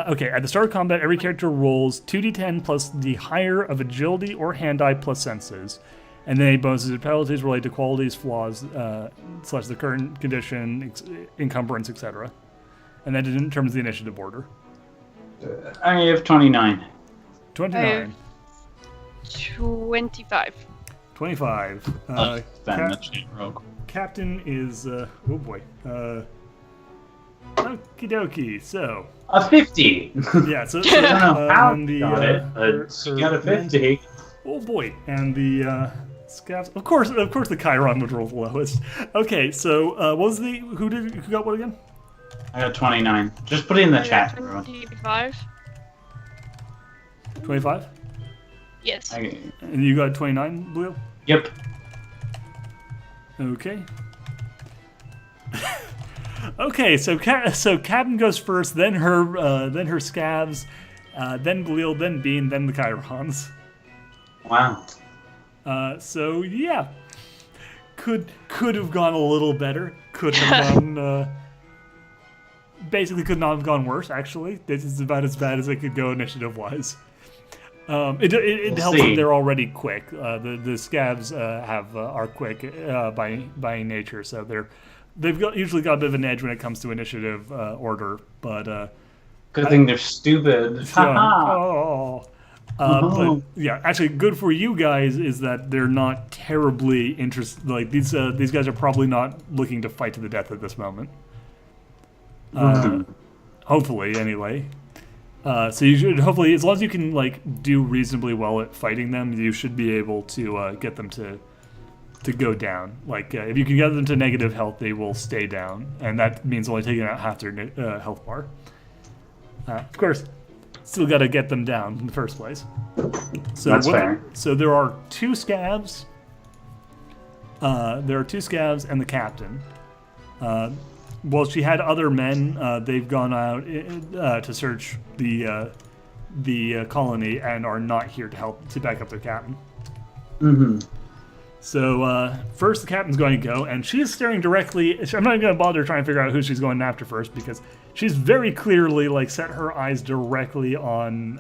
Speaker 1: okay, at the start of combat, every character rolls 2d10 plus the higher of agility or hand die plus senses, and then any bonuses or penalties related to qualities, flaws, / the current condition, encumbrance, etc. And that determines the initiative order.
Speaker 2: I have 29.
Speaker 1: 29.
Speaker 3: 25.
Speaker 1: 25.
Speaker 2: Then that's real quick.
Speaker 1: Captain is oh boy. Okie dokie. So
Speaker 2: A 50.
Speaker 1: yeah, so
Speaker 2: I don't know how
Speaker 1: and
Speaker 2: you got it, but she got a 50.
Speaker 1: Oh boy, and the scabs. Of course, the Chiron would roll the lowest. Okay, so what was who got what again?
Speaker 2: I got 29. Just put it in the
Speaker 3: I
Speaker 2: chat,
Speaker 3: got
Speaker 2: everyone.
Speaker 3: 25.
Speaker 1: 25,
Speaker 3: Yes.
Speaker 1: and you got 29, Blue.
Speaker 2: Yep.
Speaker 1: Okay. Okay, so Captain goes first, then her scavs, then Gleel, then Bean, then the Chirons.
Speaker 2: Wow.
Speaker 1: So yeah, could have gone a little better. Could have gone. Basically, could not have gone worse. Actually, this is about as bad as it could go initiative-wise. It helps
Speaker 2: see.
Speaker 1: that they're already quick. The scavs are quick by nature, so they've usually got a bit of an edge when it comes to initiative order. But
Speaker 2: Good thing they're stupid. Haha.
Speaker 1: But yeah, actually, good for you guys is that they're not terribly interested. Like these guys are probably not looking to fight to the death at this moment. Hopefully, anyway. So you should hopefully, as long as you can like do reasonably well at fighting them, you should be able to get them to go down. Like if you can get them to negative health, they will stay down, and that means only taking out half their health bar. Of course, still got to get them down in the first place. So
Speaker 2: That's fair.
Speaker 1: So there are two scavs. There are two scavs and the captain. Well, she had other men. They've gone out to search the colony and are not here to help to back up their captain.
Speaker 2: Mm-hmm.
Speaker 1: So first, the captain's going to go, and she's staring directly. I'm not going to bother trying to figure out who she's going after first because she's very clearly like set her eyes directly on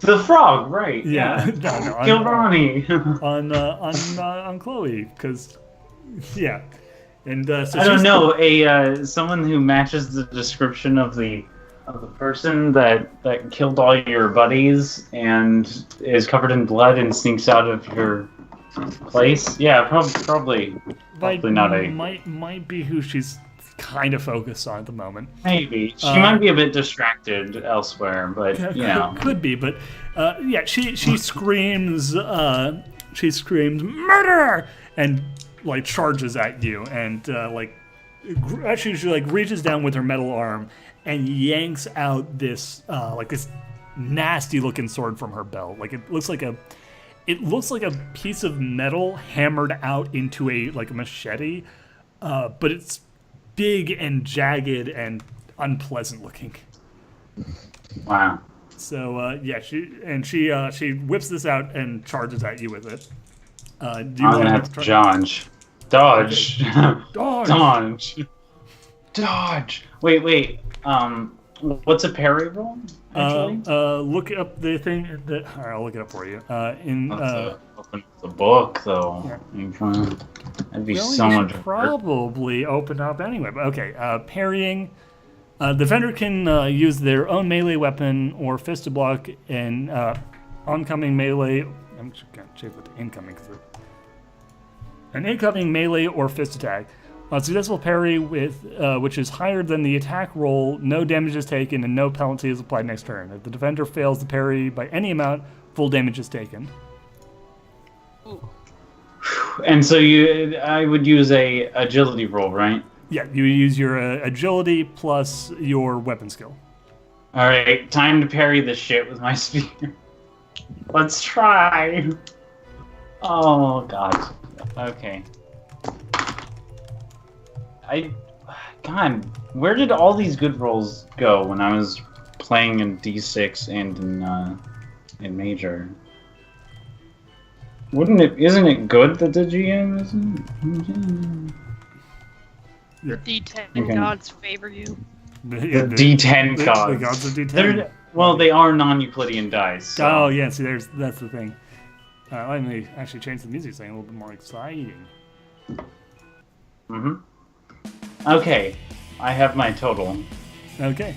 Speaker 2: The frog, right?
Speaker 1: yeah,
Speaker 2: Kill Ronnie.
Speaker 1: on Chloe because yeah. And so
Speaker 2: I don't know, someone who matches the description of the person that killed all your buddies and is covered in blood and sneaks out of your place. Yeah, probably not a.
Speaker 1: Might be who she's kind of focused on at the moment.
Speaker 2: Maybe she might be a bit distracted elsewhere, but you know,
Speaker 1: could be. But yeah, she screams. She screams murder and like charges at you and actually she like reaches down with her metal arm and yanks out this this nasty looking sword from her belt. Like it looks like a piece of metal hammered out into a machete, but it's big and jagged and unpleasant looking.
Speaker 2: wow.
Speaker 1: So yeah, she whips this out and charges at you with it. Do you
Speaker 2: I'm
Speaker 1: want
Speaker 2: gonna have to dodge.
Speaker 1: Dodge.
Speaker 2: Dodge. Wait. What's a parry roll? Actually,
Speaker 1: look up the thing that. All right, I'll look it up for you.
Speaker 2: Open the book though.
Speaker 1: Yeah.
Speaker 2: That'd be
Speaker 1: Well,
Speaker 2: so
Speaker 1: you
Speaker 2: much.
Speaker 1: should probably open up anyway. But okay, parrying. The defender can use their own melee weapon or fist to block an oncoming melee. I'm just gonna check with the incoming. An incoming melee or fist attack. A successful parry with which is higher than the attack roll, no damage is taken and no penalty is applied next turn. If the defender fails to parry by any amount, full damage is taken.
Speaker 2: And so I would use a agility roll, right?
Speaker 1: Yeah, you use your agility plus your weapon skill.
Speaker 2: All right, time to parry this shit with my spear. Let's try. Oh god. Okay. God, where did all these good rolls go when I was playing in D6 and in Major? Isn't it good that the GM isn't?
Speaker 3: The D10
Speaker 2: Okay.
Speaker 3: gods favor you.
Speaker 2: The D10 gods.
Speaker 1: The gods of D10.
Speaker 2: Well, they are non-Euclidean dice. So.
Speaker 1: Oh yeah, see, that's the thing. Let me actually change the music so it's a little bit more exciting.
Speaker 2: Mm-hmm. Okay, I have my total.
Speaker 1: Okay.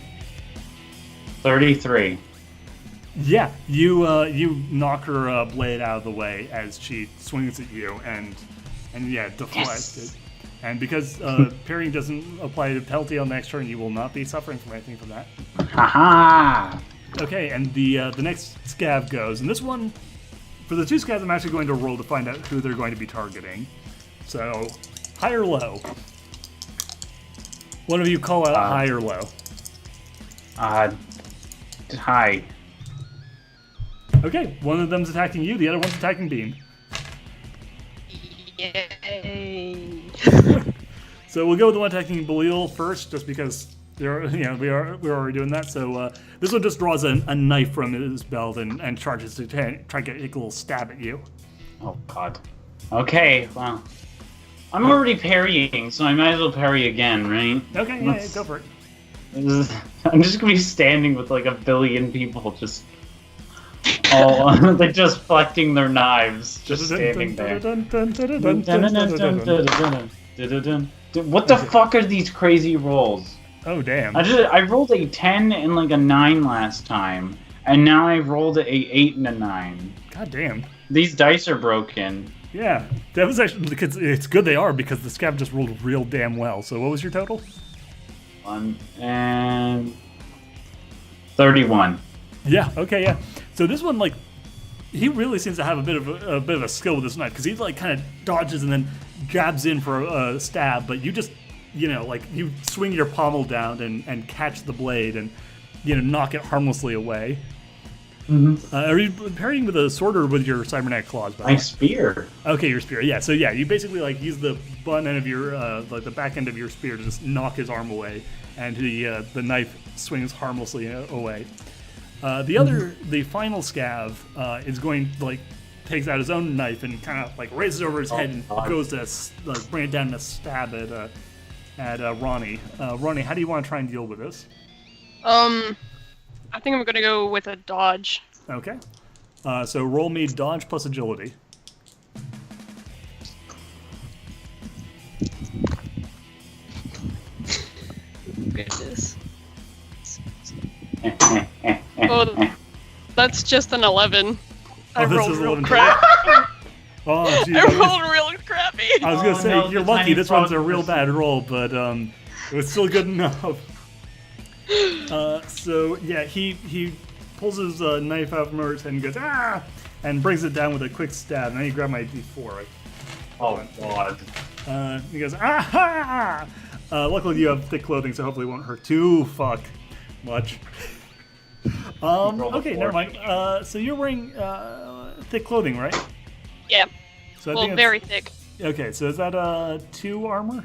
Speaker 2: 33.
Speaker 1: Yeah, you knock her blade out of the way as she swings at you, and yeah, deflect it. And because parrying doesn't apply to penalty on the next turn, you will not be suffering from anything from that.
Speaker 2: Haha!
Speaker 1: Okay, and the next scav goes, and this one, for the two scavs, I'm actually going to roll to find out who they're going to be targeting. So, high or low? One of you call out high or low.
Speaker 2: High.
Speaker 1: Okay, one of them's attacking you, the other one's attacking Beam.
Speaker 3: Yay.
Speaker 1: So we'll go with the one attacking Belial first, just because we're already doing that. So this one just draws a knife from his belt and charges to try to get a little stab at you.
Speaker 2: Oh god. Okay, well. I'm already parrying, so I might as well parry again, right?
Speaker 1: Okay, yeah, go for it.
Speaker 2: I'm just gonna be standing with like a billion people just all like just flexing their knives, just standing there. What the fuck are these crazy rolls?
Speaker 1: Oh damn.
Speaker 2: I rolled a 10 and like a 9 last time, and now I've rolled a 8 and a 9.
Speaker 1: God damn.
Speaker 2: These dice are broken.
Speaker 1: Yeah, that was actually because it's good they are because the scav just rolled real damn well. So what was your total?
Speaker 2: 1 and 31.
Speaker 1: Yeah. Okay. Yeah. So this one, like, he really seems to have a bit of a skill with this knife because he like kind of dodges and then jabs in for a stab, but you just like you swing your pommel down and catch the blade and knock it harmlessly away.
Speaker 2: Mm-hmm.
Speaker 1: Are you parrying with a sword or with your cybernetic claws?
Speaker 2: My spear.
Speaker 1: Okay, your spear. Yeah. So yeah, you basically like use the butt end of your like the back end of your spear to just knock his arm away, and the knife swings harmlessly away. The final scav is going like takes out his own knife and kind of like raises over his head and goes to bring it down and stab at Ronnie. Ronnie, how do you want to try and deal with this?
Speaker 3: I think I'm gonna go with a dodge.
Speaker 1: Okay. So roll me dodge plus agility.
Speaker 3: Goodness. Oh, that's just an 11. I
Speaker 1: this
Speaker 3: rolled
Speaker 1: is
Speaker 3: real
Speaker 1: 11.
Speaker 3: crap.
Speaker 1: Oh, jeez.
Speaker 3: I rolled real crappy.
Speaker 1: I was gonna say
Speaker 2: no,
Speaker 1: you're
Speaker 2: the
Speaker 1: lucky.
Speaker 2: tiny
Speaker 1: This one's a
Speaker 2: frog
Speaker 1: real
Speaker 2: person.
Speaker 1: bad roll, but it was still good enough. So yeah, he pulls his knife out from his head and goes and brings it down with a quick stab. Now you grab my D4. Right?
Speaker 2: Oh god.
Speaker 1: He goes ah! Luckily you have thick clothing, so hopefully it won't hurt too much. Okay, never mind. So you're wearing thick clothing, right?
Speaker 3: Yeah.
Speaker 1: So I
Speaker 3: Well,
Speaker 1: think it's-
Speaker 3: very thick.
Speaker 1: Okay, so is that 2 armor?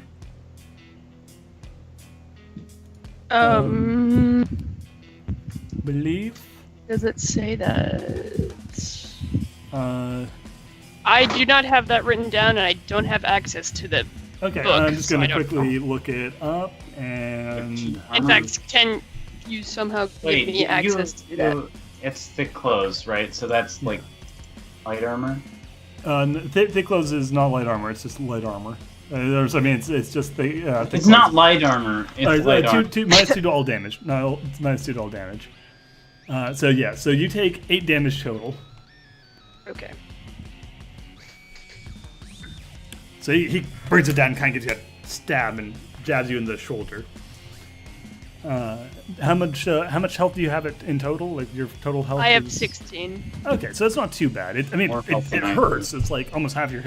Speaker 1: Believe.
Speaker 3: Does it say that?
Speaker 1: Uh,
Speaker 3: I do not have that written down, and I don't have access to the
Speaker 1: okay,
Speaker 3: book,
Speaker 1: I'm just
Speaker 3: so
Speaker 1: going
Speaker 3: I
Speaker 1: to
Speaker 3: don't
Speaker 1: quickly look it up, and
Speaker 3: In fact, can you somehow give me access to that?
Speaker 2: It's thick clothes, right? So that's like light armor.
Speaker 1: thick clothes is not light armor; it's just light armor. It's just the. Thick
Speaker 2: It's
Speaker 1: clothes.
Speaker 2: not light armor. It's light armor.
Speaker 1: -2 to all damage. No, it's -2 to all damage. So yeah, so you take 8 damage total.
Speaker 3: Okay.
Speaker 1: So he brings it down, and kind of gives you a stab and jabs you in the shoulder. How much health do you have in total? Like your total health?
Speaker 3: I have
Speaker 1: is...
Speaker 3: 16.
Speaker 1: Okay, so it's not too bad. It
Speaker 2: More health
Speaker 1: it
Speaker 2: than I
Speaker 1: hurts. It's like almost half your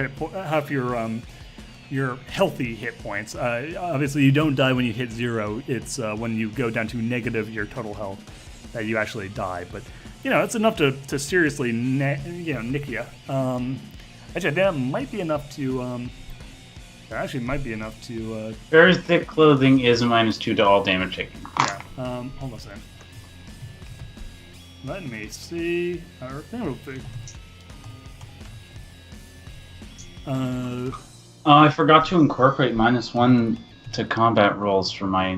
Speaker 1: your healthy hit points. Obviously, you don't die when you hit 0. It's when you go down to negative your total health that you actually die. But it's enough to seriously nick you. Actually, that might be enough to. That actually might be enough to.
Speaker 2: Very thick clothing is a -2 to all damage taken.
Speaker 1: Yeah. Hold on a second. Let me see.
Speaker 2: I forgot to incorporate -1 to combat rolls for my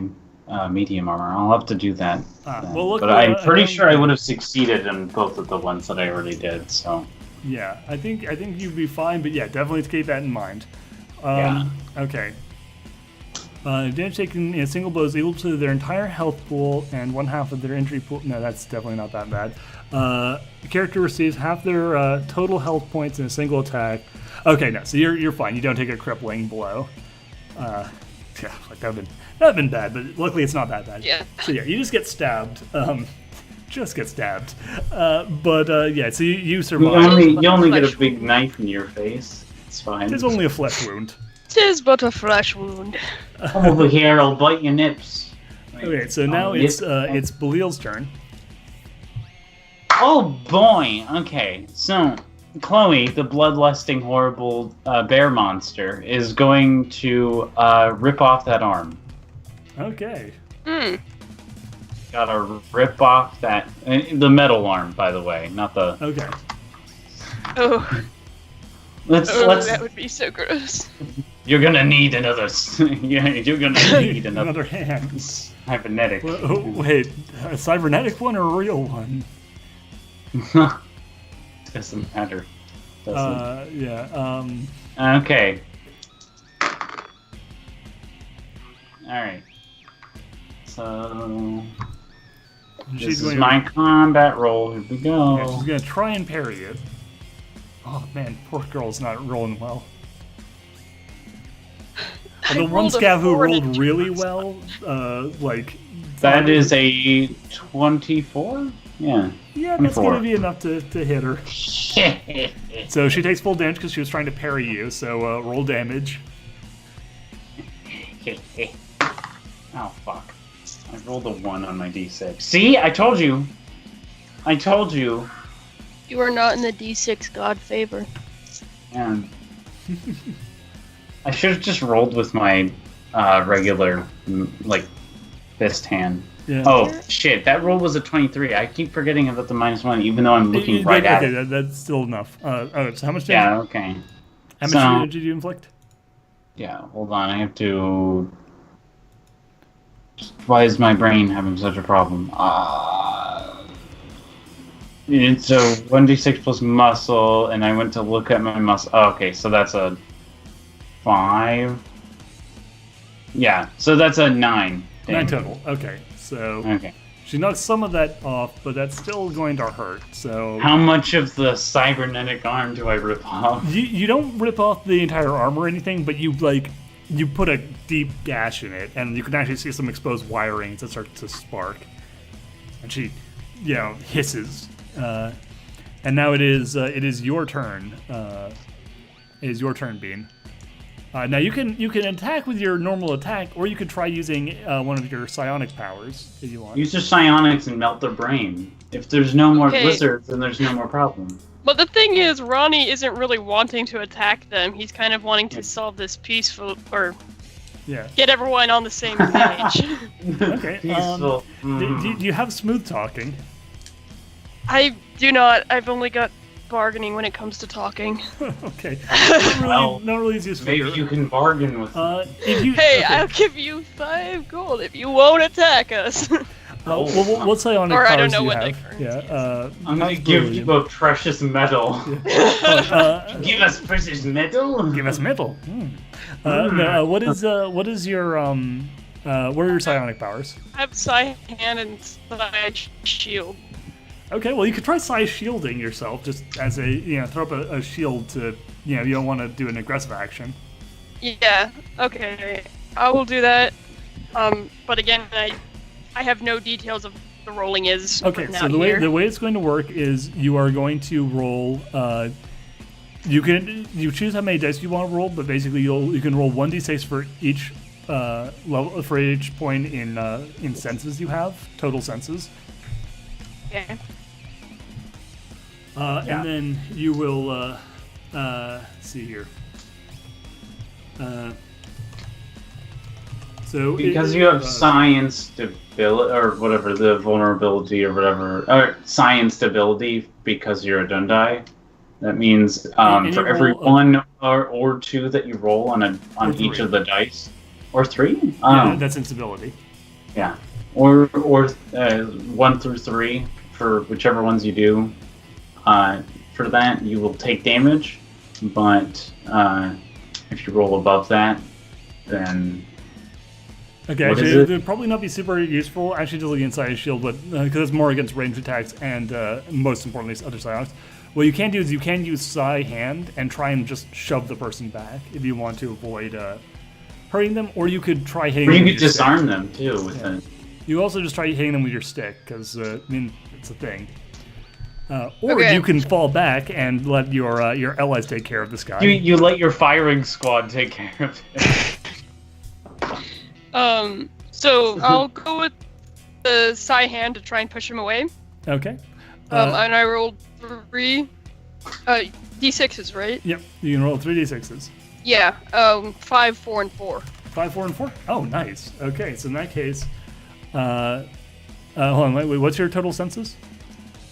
Speaker 2: medium armor. I'll have to do that. But I'm pretty sure I would have succeeded in both of the ones that I already did. So.
Speaker 1: Yeah, I think you'd be fine, but yeah, definitely keep that in mind. Okay. Damage taken in a single blow is equal to their entire health pool and 1/2 of their injury pool. No, that's definitely not that bad. The character receives half their total health points in a single attack. Okay, no, so you're fine. You don't take a crippling blow. Yeah, like that'd have been bad, but luckily it's not that bad.
Speaker 3: Yeah.
Speaker 1: So yeah, you just get stabbed. Just get stabbed. Yeah, so you survive.
Speaker 2: You only get a big knife in your face. It's fine.
Speaker 1: It's only a flesh wound.
Speaker 3: 'Tis but a flesh wound.
Speaker 2: Come over here, I'll bite your nips.
Speaker 1: Okay, so now it's Belial's turn.
Speaker 2: Oh boy! Okay, so Chloe, the bloodlusting, horrible bear monster, is going to rip off that arm.
Speaker 1: Okay.
Speaker 2: Gotta rip off the metal arm, by the way, not the.
Speaker 1: Okay.
Speaker 3: Oh.
Speaker 2: Let's.
Speaker 3: That would be so gross.
Speaker 2: You're gonna need another. You're gonna need
Speaker 1: another hand.
Speaker 2: Cybernetic.
Speaker 1: Wait, a cybernetic one or a real one?
Speaker 2: Doesn't matter.
Speaker 1: Yeah.
Speaker 2: Okay. Alright. So. This is my combat roll. Here we go.
Speaker 1: Yeah, she's gonna try and parry it. Oh man, poor girl's not rolling well. The one scav who rolled really well,
Speaker 2: That is a 24? Yeah.
Speaker 1: Yeah, that's gonna be enough to hit her. So she takes full damage because she was trying to parry you, so roll damage.
Speaker 2: Oh, fuck. I rolled a 1 on my d6. See? I told you!
Speaker 3: You are not in the D6 God favor.
Speaker 2: Yeah. I should have just rolled with my regular, fist hand.
Speaker 1: Yeah.
Speaker 2: Oh, shit. That roll was a 23. I keep forgetting about the -1, even though I'm looking right at it.
Speaker 1: Okay, that's still enough. So how much damage?
Speaker 2: Yeah, okay.
Speaker 1: How much damage did you inflict?
Speaker 2: Yeah, hold on. I have to... Why is my brain having such a problem? It's a 1d6 plus muscle, and I went to look at my muscle. Oh, okay, so that's a 5. Yeah, so that's a 9.
Speaker 1: 9 total. Okay, so she knocks some of that off, but that's still going to hurt. So
Speaker 2: how much of the cybernetic arm do I rip off?
Speaker 1: You don't rip off the entire arm or anything, but you put a deep gash in it, and you can actually see some exposed wirings that start to spark. And she, hisses. And now it is your turn. It is your turn, Bean. Now you can attack with your normal attack, or you could try using one of your psionic powers if you want.
Speaker 2: Use your psionics and melt their brain. If there's no more blizzards, then there's no more problem.
Speaker 3: But the thing is, Ronnie isn't really wanting to attack them. He's kind of wanting to solve this peaceful, or get everyone on the same page.
Speaker 1: Okay.
Speaker 2: Peaceful.
Speaker 1: Do you have smooth talking?
Speaker 3: I do not. I've only got bargaining when it comes to talking.
Speaker 1: Okay. Not really easiest for
Speaker 2: maybe you can bargain with
Speaker 3: I'll give you 5 gold if you won't attack us.
Speaker 1: What psionic
Speaker 3: or
Speaker 1: powers
Speaker 3: I don't know
Speaker 1: do you
Speaker 3: what
Speaker 1: have?
Speaker 3: Yeah.
Speaker 2: I'm gonna give you a precious metal.
Speaker 1: Yeah.
Speaker 2: Give us precious metal.
Speaker 1: Give us metal. No, what is your what are your psionic powers?
Speaker 3: I have Psi Hand and Psi Shield.
Speaker 1: Okay, well you could try Psi shielding yourself, just as a throw up a shield to you don't want to do an aggressive action.
Speaker 3: Yeah. Okay. I will do that. But again, I have no details of the rolling is.
Speaker 1: Okay, so the way it's going to work is you are going to roll. you choose how many dice you want to roll, but basically you can roll 1d6 for each level for each point in senses you have, total senses.
Speaker 3: Okay.
Speaker 1: And then you will see here. So
Speaker 2: Because you have science stability, or whatever, the vulnerability or whatever, or science stability because you're a Dundai. That means for every one or two that you roll on each of the dice, or three.
Speaker 1: That's instability.
Speaker 2: Yeah, or 1 through 3 for whichever ones you do. For that, you will take damage, but if you roll above that, then.
Speaker 1: Okay, actually, it would probably not be super useful. Actually, just looking inside his shield, but because it's more against ranged attacks and most importantly, other psionics. What you can do is you can use Psi Hand and try and just shove the person back if you want to avoid hurting them, or you could try hitting.
Speaker 2: Or
Speaker 1: them
Speaker 2: you
Speaker 1: with
Speaker 2: could
Speaker 1: your
Speaker 2: disarm
Speaker 1: stick.
Speaker 2: them too with it.
Speaker 1: You also just try hitting them with your stick because I mean it's a thing. Or
Speaker 3: Okay.
Speaker 1: you can fall back and let your allies take care of this guy.
Speaker 2: You let your firing squad take care of it.
Speaker 3: So I'll go with the Psi Hand to try and push him away.
Speaker 1: Okay.
Speaker 3: And I rolled 3 d6s, right?
Speaker 1: Yep. You can roll 3d6s.
Speaker 3: Yeah. 5, 4, and 4.
Speaker 1: 5, 4, and 4. Oh, nice. Okay, so in that case, hold on. Wait. What's your total senses?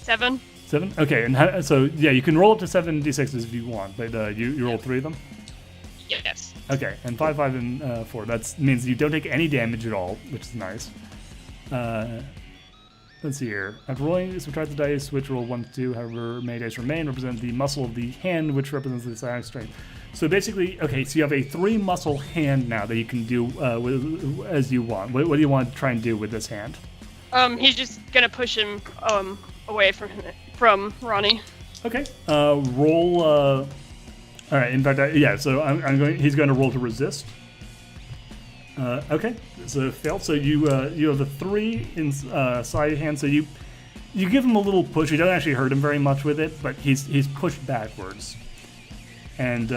Speaker 3: 7.
Speaker 1: 7. Okay, and so yeah, you can roll up to 7 d6s if you want, but you roll 3 of them.
Speaker 3: Yes.
Speaker 1: Okay, and 5, 5, and 4. That means you don't take any damage at all, which is nice. Let's see here. After rolling, subtract the dice, which roll 1 to 2, however many dice remain, represent the muscle of the hand, which represents the psionic strength. So basically, okay, so you have a 3-muscle hand now that you can do as you want. What do you want to try and do with this hand?
Speaker 3: He's just gonna push him away from Ronnie.
Speaker 1: Okay. Roll. All right. In fact, yeah. So I'm going. He's going to roll to resist. Okay. So failed. So you have a 3 in side hand. So you give him a little push. You don't actually hurt him very much with it, but he's pushed backwards, and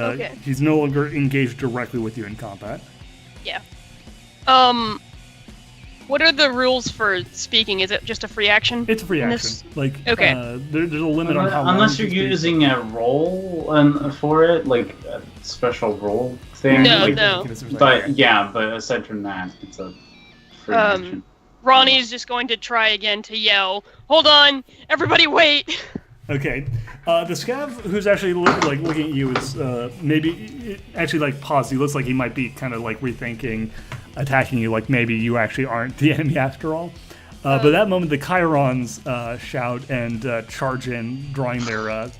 Speaker 1: he's no longer engaged directly with you in combat.
Speaker 3: Yeah. What are the rules for speaking? Is it just a free action?
Speaker 1: It's a free
Speaker 3: in
Speaker 1: action.
Speaker 3: this?
Speaker 1: Like
Speaker 3: Okay.
Speaker 1: there's a limit on how long.
Speaker 2: Unless you're
Speaker 1: you can
Speaker 2: using a roll for it, like a special roll thing.
Speaker 3: No,
Speaker 2: like,
Speaker 3: no.
Speaker 2: But yeah, but aside from that, it's a free action.
Speaker 3: Ronnie's just going to try again to yell, "Hold on, everybody wait!"
Speaker 1: Okay. The scav who's actually looking at you is maybe actually like paused. He looks like he might be kind of like rethinking attacking you. Like maybe you actually aren't the enemy after all. But at that moment, the Chirons shout and charge in, drawing their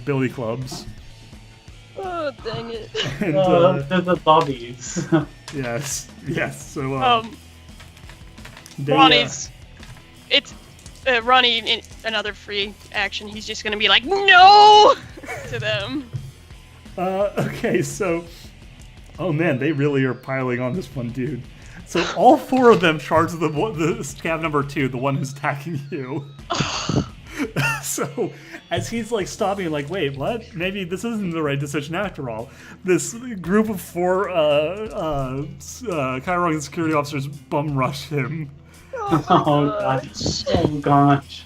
Speaker 1: billy clubs.
Speaker 3: Oh, dang it.
Speaker 1: And,
Speaker 2: they're the bobbies.
Speaker 1: yes. So they,
Speaker 3: Ronnie's. It's Ronnie in another free action. He's just gonna be like, "No!" to them.
Speaker 1: Okay, so oh man, they really are piling on this one dude. So all 4 of them charge the scav number 2, the one who's attacking you. So as he's like stopping, like, wait, what? Maybe this isn't the right decision after all. This group of 4 Chiron security officers bum rush him.
Speaker 2: Oh gosh. Oh gosh.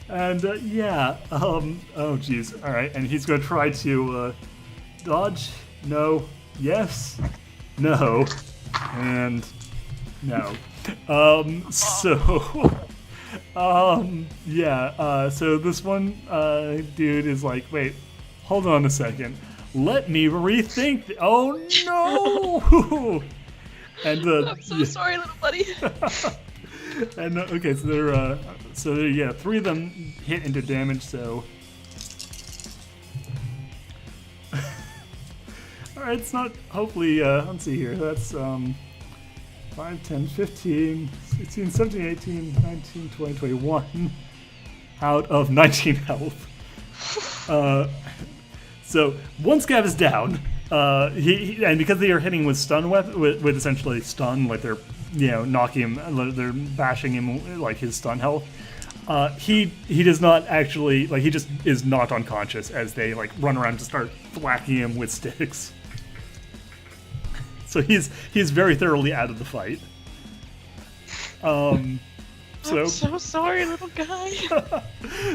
Speaker 1: And yeah, oh geez, all right, and he's gonna try to dodge. No. Yes. No. And no. So this one dude is like, wait, hold on a second. Let me rethink. Oh no! And
Speaker 3: I'm so sorry, little buddy.
Speaker 1: and okay, so they're 3 of them hit into damage. So all right, it's not. Hopefully, let's see here. That's 5, 10, 15, 16, 17, 18, 19, 20, 21 out of 19 health. So one scav is down. And because they are hitting with stun with essentially stun, like they're knocking him, they're bashing him like his stun health. He does not actually, like, he just is knocked unconscious as they, like, run around to start thwacking him with sticks. So he's very thoroughly out of the fight.
Speaker 3: I'm so sorry, little guy.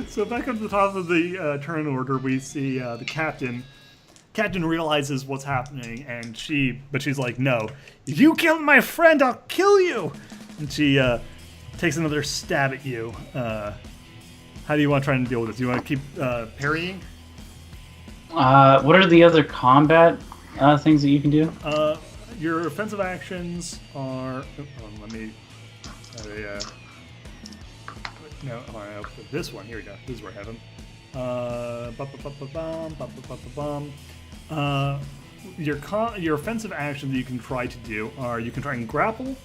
Speaker 1: So back up to the top of the turn order, we see the captain. Captain realizes what's happening, and she's like, no, if you killed my friend, I'll kill you! And she takes another stab at you. How do you want to try and deal with this? Do you want to keep parrying?
Speaker 2: What are the other combat things that you can do?
Speaker 1: Your offensive actions are... let me... no, I'll put this one. Here we go. This is where I have him. Your offensive actions that you can try to do are you can try and grapple.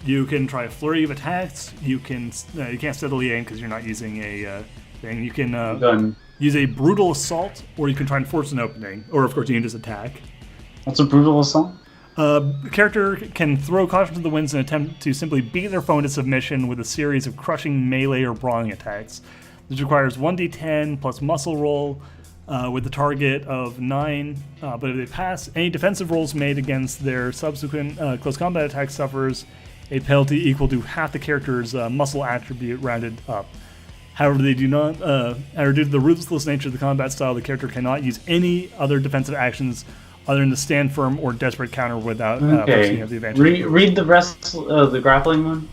Speaker 1: You can try a flurry of attacks. You can't steadily aim because you're not using a thing. You can use a brutal assault, or you can try and force an opening. Or of course you can just attack.
Speaker 2: What's a brutal assault?
Speaker 1: The character can throw caution to the winds and attempt to simply beat their foe into submission with a series of crushing melee or brawling attacks. This requires 1d10 plus muscle roll with the target of 9, but if they pass, any defensive rolls made against their subsequent close combat attack suffers a penalty equal to half the character's muscle attribute rounded up. However, they do not. However, due to the ruthless nature of the combat style, the character cannot use any other defensive actions other than to stand firm or desperate counter without forcing the advantage.
Speaker 2: Read the rest of the grappling one.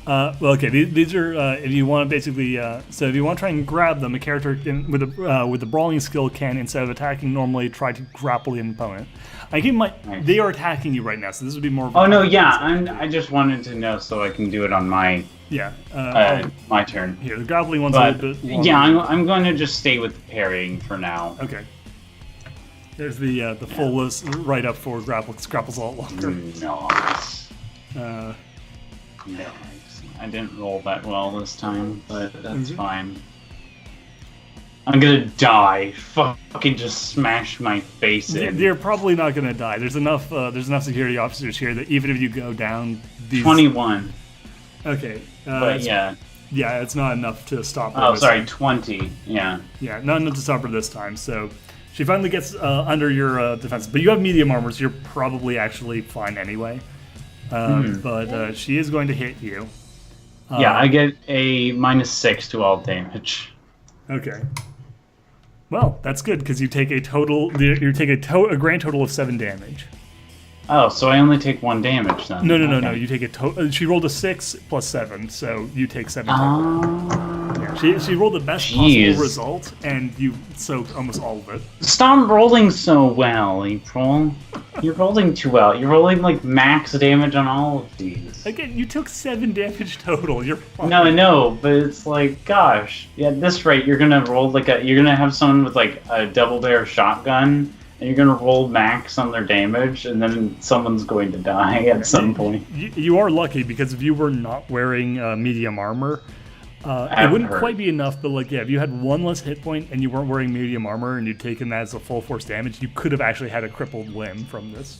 Speaker 1: Well, okay. These are if you want to basically. So if you want to try and grab them, a character with the brawling skill can, instead of attacking normally, try to grapple the opponent. I keep my. Nice. They are attacking you right now, so this would be more.
Speaker 2: Oh no, yeah. I just wanted to know so I can do it on my.
Speaker 1: Yeah.
Speaker 2: My turn.
Speaker 1: Here, the grappling one's a little bit.
Speaker 2: Yeah, I'm going to just stay with the parrying for now.
Speaker 1: Okay. There's the full list right up for grapples a lot longer.
Speaker 2: Nice. Nice. I didn't roll that well this time, but that's fine. I'm gonna die. Fucking just smash my face in.
Speaker 1: You're probably not gonna die. There's enough security officers here that even if you go down, these...
Speaker 2: 21.
Speaker 1: Okay.
Speaker 2: But yeah.
Speaker 1: Yeah, it's not enough to stop her.
Speaker 2: Oh, sorry, 20. Yeah.
Speaker 1: Yeah, not enough to stop her this time. So she finally gets under your defense, but you have medium armor, so you're probably actually fine anyway. But she is going to hit you.
Speaker 2: Yeah, I get a -6 to all damage.
Speaker 1: Okay. Well, that's good because you take a grand total of 7 damage.
Speaker 2: Oh, so I only take 1 damage then?
Speaker 1: No. You take a total. She rolled a 6 plus 7, so you take 7 total. Yeah, she rolled the best possible result, and you soaked almost all of it.
Speaker 2: Stop rolling so well, April. You're rolling too well. You're rolling like max damage on all of these.
Speaker 1: Again, you took 7 damage total. You're fine.
Speaker 2: No, I know, but it's like, gosh, at this rate, you're gonna roll you're gonna have someone with like a double barrel shotgun, and you're gonna roll max on their damage, and then someone's going to die at some point.
Speaker 1: You are lucky because if you were not wearing medium armor. It wouldn't quite be enough, but like, yeah, if you had 1 less hit point and you weren't wearing medium armor and you'd taken that as a full force damage, you could have actually had a crippled limb from this.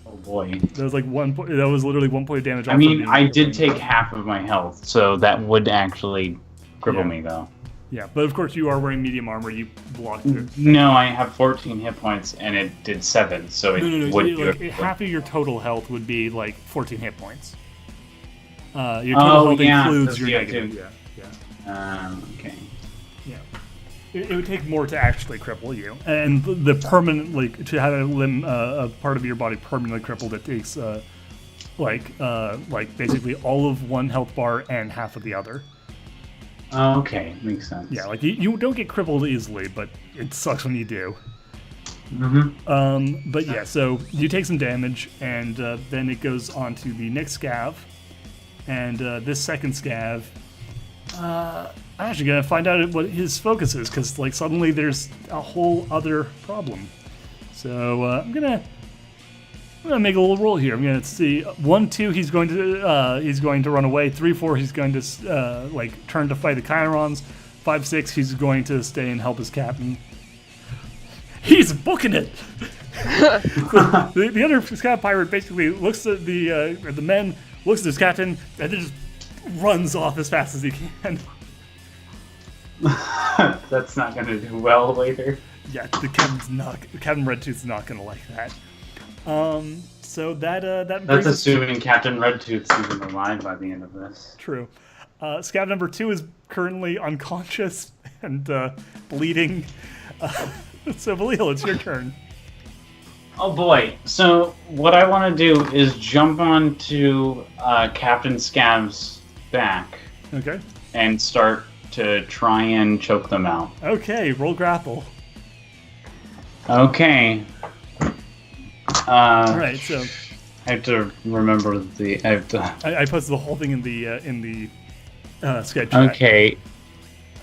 Speaker 2: Oh boy.
Speaker 1: That was like 1 point. That was literally 1 point of damage.
Speaker 2: I mean, I did take half of my health, so that would actually cripple me, though.
Speaker 1: Yeah, but of course you are wearing medium armor. You blocked it.
Speaker 2: No, I have 14 hit points and it did 7, so it would do
Speaker 1: like, half of your total health would be like 14 hit points. Your total health includes your negative.
Speaker 2: Okay.
Speaker 1: Yeah. It would take more to actually cripple you, and the permanently to have a limb, a part of your body permanently crippled, it takes like basically all of 1 health bar and half of the other.
Speaker 2: Okay, makes sense.
Speaker 1: Yeah, like you don't get crippled easily, but it sucks when you do.
Speaker 2: Mm-hmm.
Speaker 1: But yeah, so you take some damage, and then it goes on to the next scav, and this second scav. I'm actually gonna find out what his focus is, because like suddenly there's a whole other problem. So I'm gonna make a little roll here. I'm gonna see 1, 2. He's going to run away. 3, 4. He's going to like turn to fight the Chirons. 5, 6. He's going to stay and help his captain. He's booking it. the other scout pirate basically looks at the men, looks at his captain, and then just runs off as fast as he can.
Speaker 2: That's not gonna do well later.
Speaker 1: Yeah, Captain Redtooth's not gonna like that. So that
Speaker 2: That's
Speaker 1: brings us to
Speaker 2: assuming Captain Redtooth's even alive by the end of this.
Speaker 1: true. Scout number 2 is currently unconscious and bleeding. So Valil, it's your turn.
Speaker 2: Oh boy! So what I want to do is jump onto Captain Scav's back
Speaker 1: Okay.
Speaker 2: and start to try and choke them out.
Speaker 1: Okay, roll grapple.
Speaker 2: Okay.
Speaker 1: All right, so
Speaker 2: I have to remember the. I have to.
Speaker 1: I posted the whole thing in the sketch chat.
Speaker 2: Okay.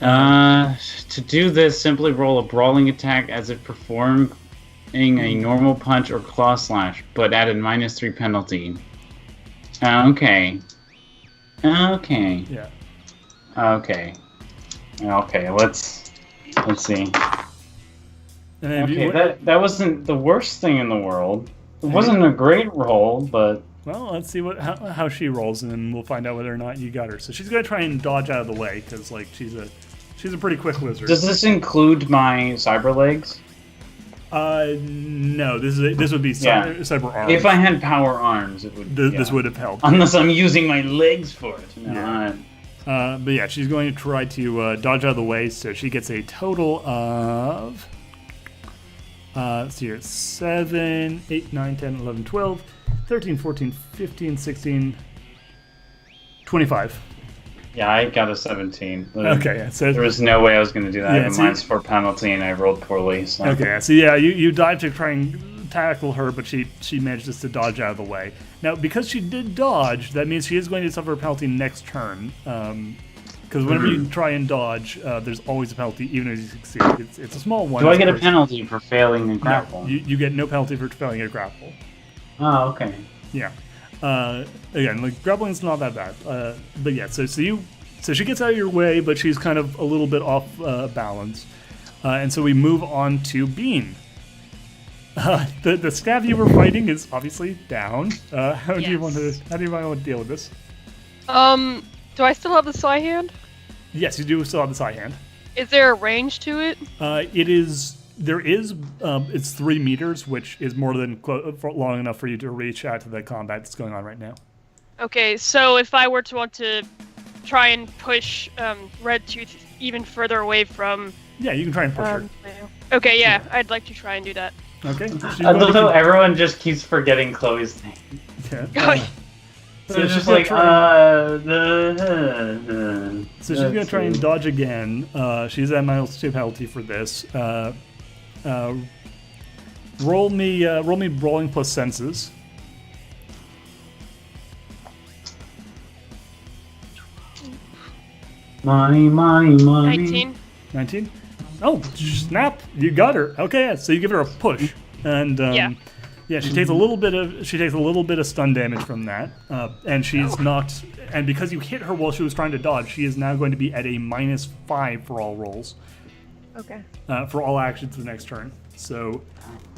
Speaker 2: To do this, simply roll a brawling attack as if performing a normal punch or claw slash, but add a -3 penalty. Okay. Okay.
Speaker 1: Yeah.
Speaker 2: Okay. Okay. Let's see.
Speaker 1: And then
Speaker 2: Okay, that wasn't the worst thing in the world. It wasn't a great roll, but
Speaker 1: well, let's see how she rolls, and then we'll find out whether or not you got her. So she's gonna try and dodge out of the way because like she's a pretty quick lizard.
Speaker 2: does this include my cyber legs?
Speaker 1: No. This would be cyber arms.
Speaker 2: If I had power arms, it would.
Speaker 1: This would have helped.
Speaker 2: Unless I'm using my legs for it. No,
Speaker 1: Yeah. But yeah, she's going to try to dodge out of the way, so she gets a total of. Let's see here, 7, 8, 9, 10, 11, 12, 13, 14, 15, 16, 25.
Speaker 2: Yeah, I got a 17.
Speaker 1: Okay, yeah, so
Speaker 2: There was no way I was going to do that. I
Speaker 1: Yeah,
Speaker 2: had a
Speaker 1: see-
Speaker 2: -4 penalty, and I rolled poorly. So.
Speaker 1: okay, so yeah, you dive to try and tackle her, but she manages to dodge out of the way. Now, because she did dodge, that means she is going to suffer a penalty next turn. Because whenever you try and dodge, there's always a penalty, even if you succeed. It's a small one.
Speaker 2: Do I
Speaker 1: of
Speaker 2: get a
Speaker 1: course.
Speaker 2: penalty for failing a grapple?
Speaker 1: No, you get no penalty for failing a grapple.
Speaker 2: Oh, okay.
Speaker 1: Yeah. Again, like grappling's not that bad. But yeah, so she gets out of your way, but she's kind of a little bit off balance, and so we move on to Bean. The scav you were fighting is obviously down. How do you want to deal with this?
Speaker 3: Do I still have the psi hand?
Speaker 1: Yes, you do still have the side hand.
Speaker 3: Is there a range to it?
Speaker 1: It's 3 meters, which is more than long enough for you to reach out to the combat that's going on right now.
Speaker 3: Okay, so if I were to want to try and push Redtooth even further away from...
Speaker 1: Yeah, you can try and push her.
Speaker 3: Okay, yeah, I'd like to try and do that.
Speaker 1: Okay. She's
Speaker 2: I
Speaker 1: going
Speaker 2: love
Speaker 1: to
Speaker 2: how everyone just keeps forgetting Chloe's name.
Speaker 1: yeah.
Speaker 2: So
Speaker 1: So
Speaker 2: it's
Speaker 1: she's
Speaker 2: just
Speaker 1: gonna
Speaker 2: like,
Speaker 1: So she's gonna try and dodge again. She's at -2 penalty for this. Roll me brawling plus senses.
Speaker 2: Money.
Speaker 3: 19.
Speaker 1: 19. Oh, snap! You got her. Okay, so you give her a push, and yeah, she takes a little bit of stun damage from that, and she's knocked. And because you hit her while she was trying to dodge, she is now going to be at a -5 for all rolls.
Speaker 3: Okay.
Speaker 1: For all actions the next turn. So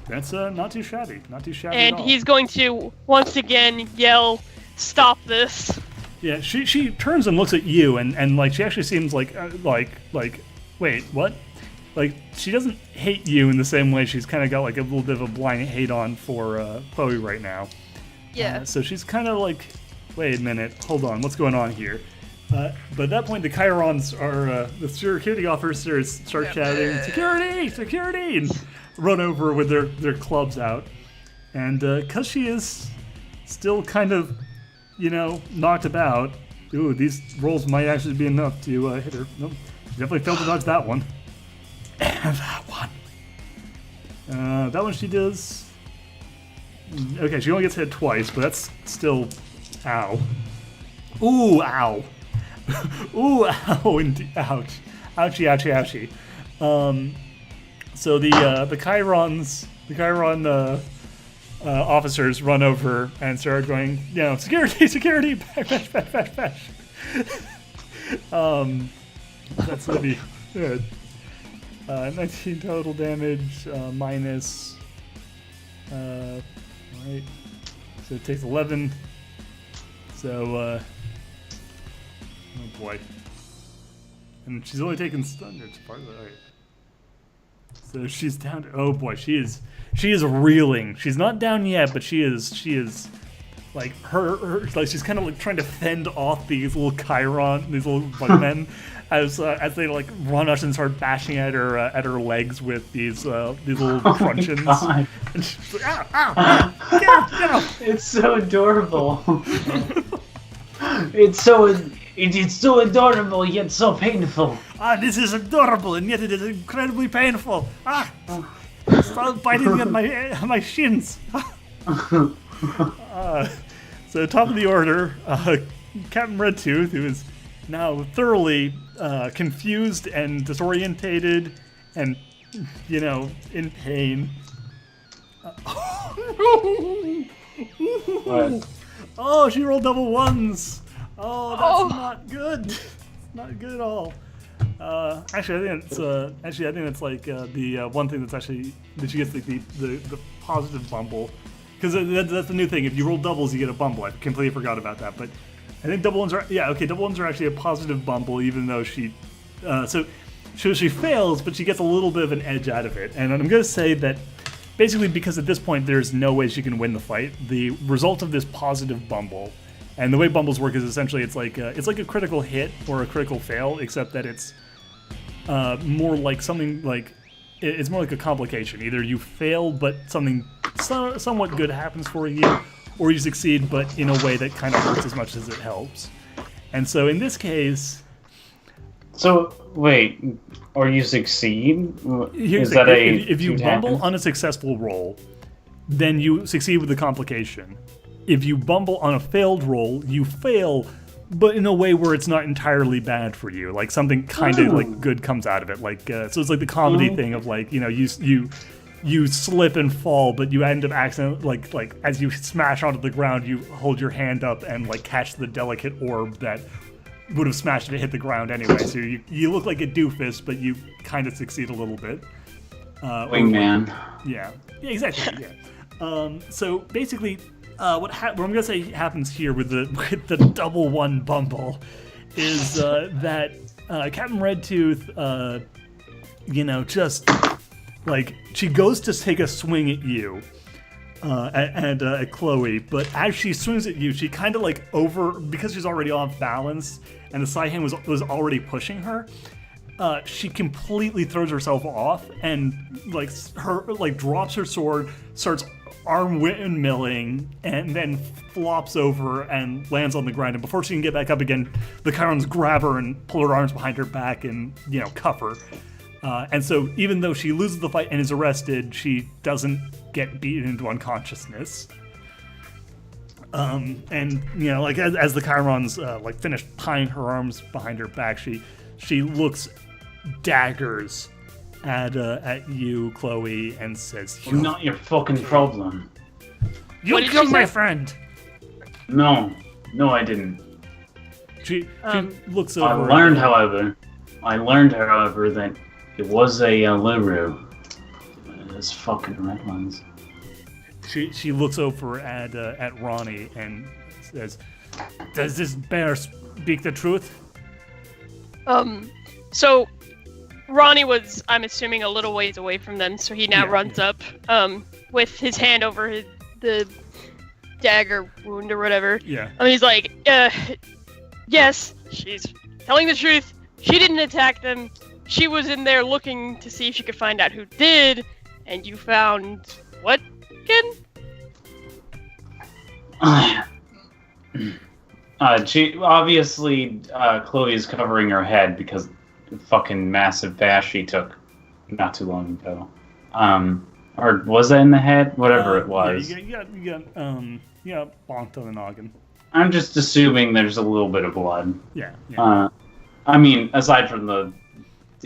Speaker 1: that's not too shabby. Not too shabby
Speaker 3: And
Speaker 1: at all.
Speaker 3: he's going to once again yell, "Stop this!"
Speaker 1: Yeah, she turns and looks at you, and like she actually seems like wait, what? Like she doesn't hate you in the same way. She's kind of got like a little bit of a blind hate on for Chloe right now.
Speaker 3: Yeah.
Speaker 1: So she's kind of like, wait a minute, hold on, what's going on here? But at that point, the Chirons are the security officers start shouting, "Security! And run over with their clubs out. And because she is still kind of, knocked about, ooh, these rolls might actually be enough to hit her. Nope, she definitely failed to dodge that one. And that one. That one she does. Okay, she only gets hit twice, but that's still, ow. Ooh, ow. Ooh, ow, indeed. Ouch. Ouchie. So the Chiron officers run over and start going, security, bash. That's gonna be good. 19 total damage, minus, right, so it takes 11, so, oh boy. And she's only taken stun. It's part of it. All right. So she's down to, oh boy, she is reeling. She's not down yet, but she is like her like she's kind of like trying to fend off these little these little bugmen as they like run us and start bashing at her legs with these little cruncheons.
Speaker 2: God.
Speaker 1: And she's like, ow, get off.
Speaker 2: It's so adorable. It's so adorable yet so painful.
Speaker 1: This is adorable and yet it is incredibly painful. Stop biting at my shins. So top of the order, Captain Redtooth, who is now thoroughly confused and disorientated and, in pain.
Speaker 2: What?
Speaker 1: Oh, she rolled double ones. Oh, that's not good. Not good at all. Actually, I think it's like the one thing that's actually that she gets the positive bumble, because that's the new thing. If you roll doubles, you get a bumble. I completely forgot about that, but I think double ones are double ones are actually a positive bumble, even though she she fails, but she gets a little bit of an edge out of it. And I'm gonna say that basically because at this point there's no way she can win the fight. The result of this positive bumble. And the way bumbles work is essentially it's like a critical hit or a critical fail, except that it's more like something like it's more like a complication. Either you fail, but something somewhat good happens for you, or you succeed, but in a way that kind of hurts as much as it helps. And so in this case,
Speaker 2: so wait, or you succeed?
Speaker 1: Is that if you bumble on a successful roll, then you succeed with the complication. If you bumble on a failed roll, you fail, but in a way where it's not entirely bad for you. Like something kind of like good comes out of it. Like so, it's like the comedy thing of like you slip and fall, but you end up accidentally like as you smash onto the ground, you hold your hand up and like catch the delicate orb that would have smashed if it hit the ground anyway. So you look like a doofus, but you kind of succeed a little bit.
Speaker 2: Wingman.
Speaker 1: Yeah, exactly. Yeah. So basically. What I'm gonna say happens here with the double one bumble is that Captain Redtooth, just like she goes to take a swing at you, at Chloe, but as she swings at you, she kind of like because she's already off balance and the side hand was already pushing her. She completely throws herself off and drops her sword, starts arm windmilling, and then flops over and lands on the ground. And before she can get back up again, the Chirons grab her and pull her arms behind her back and cuff her. And so even though she loses the fight and is arrested, she doesn't get beaten into unconsciousness. And as the Chirons finish tying her arms behind her back, she looks daggers at you, Chloe, and says,
Speaker 2: "I'm not your fucking problem."
Speaker 1: You killed my friend.
Speaker 2: No, I didn't.
Speaker 1: She looks over.
Speaker 2: I learned, however, that it was a Luru. Those fucking red ones.
Speaker 1: She looks over at Ronnie and says, "Does this bear speak the truth?"
Speaker 3: So Ronnie was, I'm assuming, a little ways away from them, so he now runs up, with his hand over the dagger wound or whatever.
Speaker 1: Yeah.
Speaker 3: And he's like, yes, she's telling the truth. She didn't attack them. She was in there looking to see if she could find out who did, and you found what again?
Speaker 2: She obviously Chloe is covering her head because the fucking massive bash she took not too long ago. Or was that in the head? Whatever it was.
Speaker 1: Yeah, you got bonked on the noggin.
Speaker 2: I'm just assuming there's a little bit of blood.
Speaker 1: Yeah.
Speaker 2: I mean, aside from the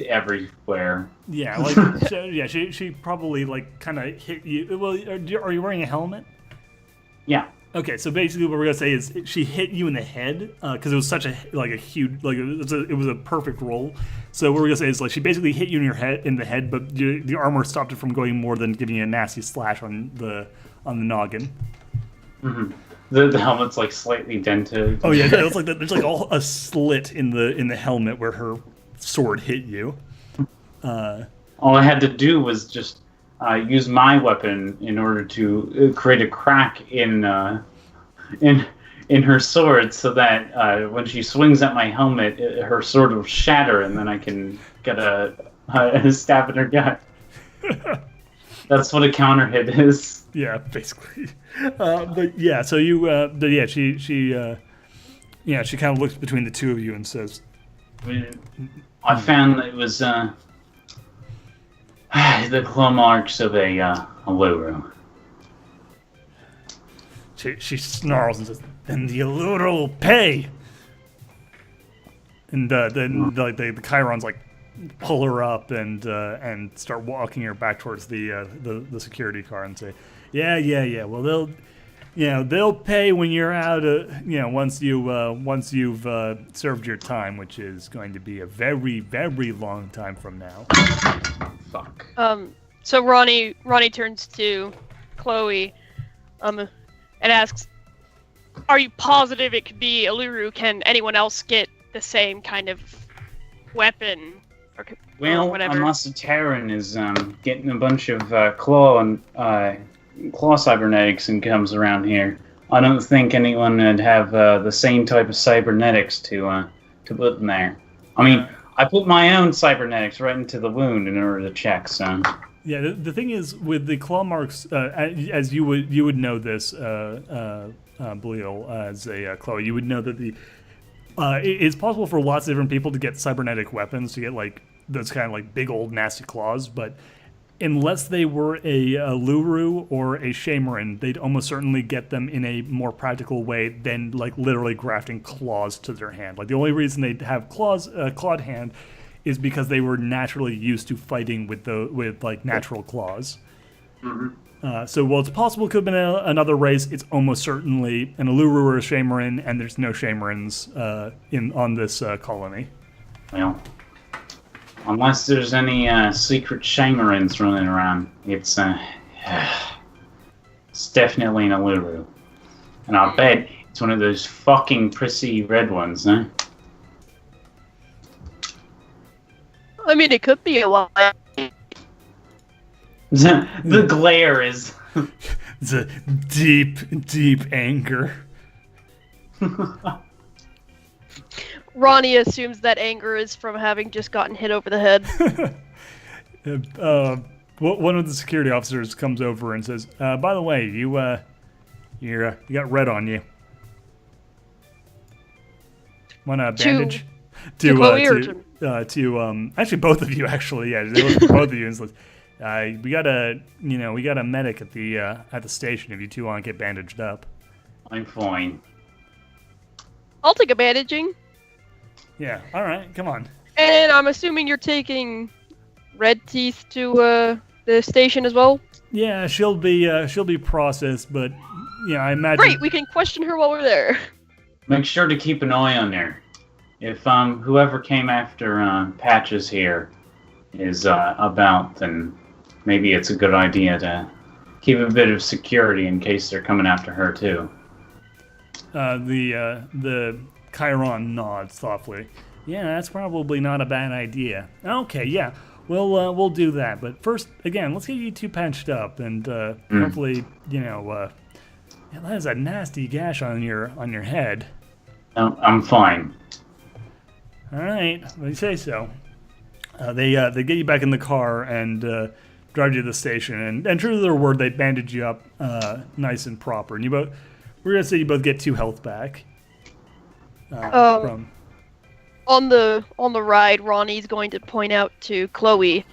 Speaker 2: everywhere.
Speaker 1: Yeah, she probably kind of hit you. Well, are you wearing a helmet?
Speaker 2: Yeah.
Speaker 1: Okay, so basically what we're gonna say is she hit you in the head because it was such a huge it was a perfect roll. So what we're gonna say is she basically hit you in the head, but the armor stopped it from going more than giving you a nasty slash on the noggin.
Speaker 2: Mm-hmm. The helmet's slightly dented.
Speaker 1: Oh yeah, there's a slit in the helmet where her sword hit you.
Speaker 2: All I had to do was just use my weapon in order to create a crack in her sword, so that when she swings at my helmet, her sword will shatter, and then I can get a stab in her gut. That's what a counter hit is.
Speaker 1: Yeah, basically. But yeah, so you, but yeah, she kind of looks between the two of you and says,
Speaker 2: I found that it was the claw marks of a Luru.
Speaker 1: She snarls and says, "Then the Allura will pay." And then the Chirons like pull her up and start walking her back towards the security car and say, "Yeah. Well, they'll pay when you're out. Once you've served your time, which is going to be a very, very long time from now."
Speaker 2: Fuck.
Speaker 3: So Ronnie turns to Chloe, and asks, "Are you positive it could be Allura? Can anyone else get the same kind of weapon or whatever?"
Speaker 2: Unless the Terran is getting a bunch of claw cybernetics and comes around here, I don't think anyone would have the same type of cybernetics to put in there. I mean, I put my own cybernetics right into the wound in order to check. So.
Speaker 1: Yeah, the thing is with the claw marks, as you would know this, Bleal, as a Chloe, you would know that it's possible for lots of different people to get cybernetic weapons, to get like those kind of like big old nasty claws, but unless they were a Luru or a Shamaran, they'd almost certainly get them in a more practical way than like literally grafting claws to their hand. Like the only reason they'd have clawed hand is because they were naturally used to fighting with like natural claws.
Speaker 2: Mm-hmm.
Speaker 1: So while it's possible it could have been another race, it's almost certainly an Allura or a Shamaran, and there's no Shamarans on this colony.
Speaker 2: Well, unless there's any secret Shamarans running around, it's definitely an Allura. And I'll bet it's one of those fucking prissy red ones, huh?
Speaker 3: I mean, it could be a while.
Speaker 2: The glare is...
Speaker 1: It's a deep, deep anger.
Speaker 3: Ronnie assumes that anger is from having just gotten hit over the head.
Speaker 1: One of the security officers comes over and says, "By the way, you got red on you. Want a bandage?"
Speaker 3: To Chloe or
Speaker 1: to actually both of you. Actually, yeah, they look at both of you and says, "We got a medic at the station. If you two want to get bandaged up."
Speaker 2: I'm fine.
Speaker 3: I'll take a bandaging.
Speaker 1: Yeah. All right. Come on.
Speaker 3: And I'm assuming you're taking Red Teeth to the station as well.
Speaker 1: Yeah, she'll be processed, but I imagine.
Speaker 3: Great, we can question her while we're there.
Speaker 2: Make sure to keep an eye on her. If whoever came after Patches here is about, then maybe it's a good idea to keep a bit of security in case they're coming after her too.
Speaker 1: The Chiron nods thoughtfully. Yeah, that's probably not a bad idea. Okay, yeah, we'll do that. But first, again, let's get you two patched up, and hopefully, that is a nasty gash on your head.
Speaker 2: No, I'm fine.
Speaker 1: All right, well, you say so. They get you back in the car and drive you to the station, and true to their word, they bandage you up nice and proper. And we're gonna say you both get 2 health back. From
Speaker 3: on the ride, Ronnie's going to point out to Chloe,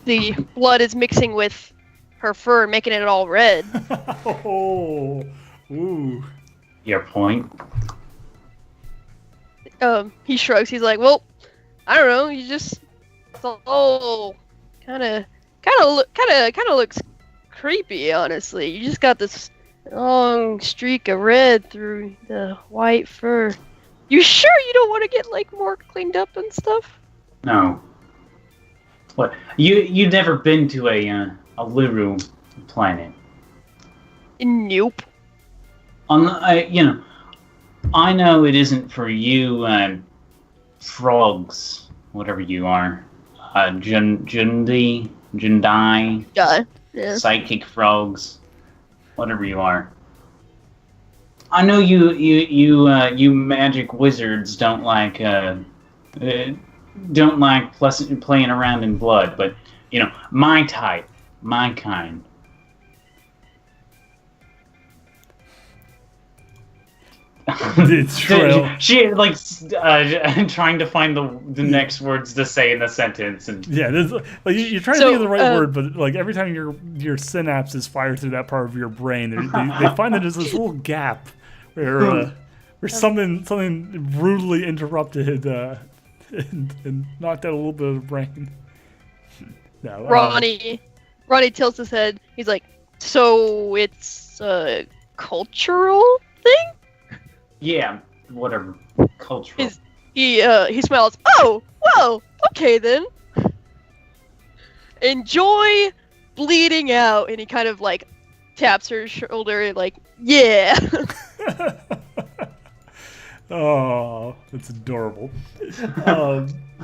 Speaker 3: the blood is mixing with her fur, making it all red.
Speaker 1: Oh, ooh.
Speaker 2: Your point.
Speaker 3: He shrugs. He's like, "Well, I don't know. You just kind of looks creepy, honestly. You just got this long streak of red through the white fur. You sure you don't want to get more cleaned up and stuff?"
Speaker 2: No. What? You've never been to a Luru planet?
Speaker 3: Nope.
Speaker 2: I know it isn't for you frogs, whatever you are. Jundai,
Speaker 3: Yeah.
Speaker 2: psychic frogs, whatever you are. I know you magic wizards don't like playing around in blood, but my type, my kind.
Speaker 1: It's true.
Speaker 2: She trying to find the next words to say in the sentence, and
Speaker 1: Yeah, you're trying to think of the right word, but like every time your synapses fire through that part of your brain, they find that there's this little gap where something rudely interrupted and knocked out a little bit of the brain. No,
Speaker 3: Ronnie tilts his head. He's like, "So it's a cultural thing?"
Speaker 2: yeah, whatever, cultural.
Speaker 3: He smiles. Oh, well, okay then. Enjoy bleeding out, and he kind of like taps her shoulder, like, yeah.
Speaker 1: Oh, that's adorable.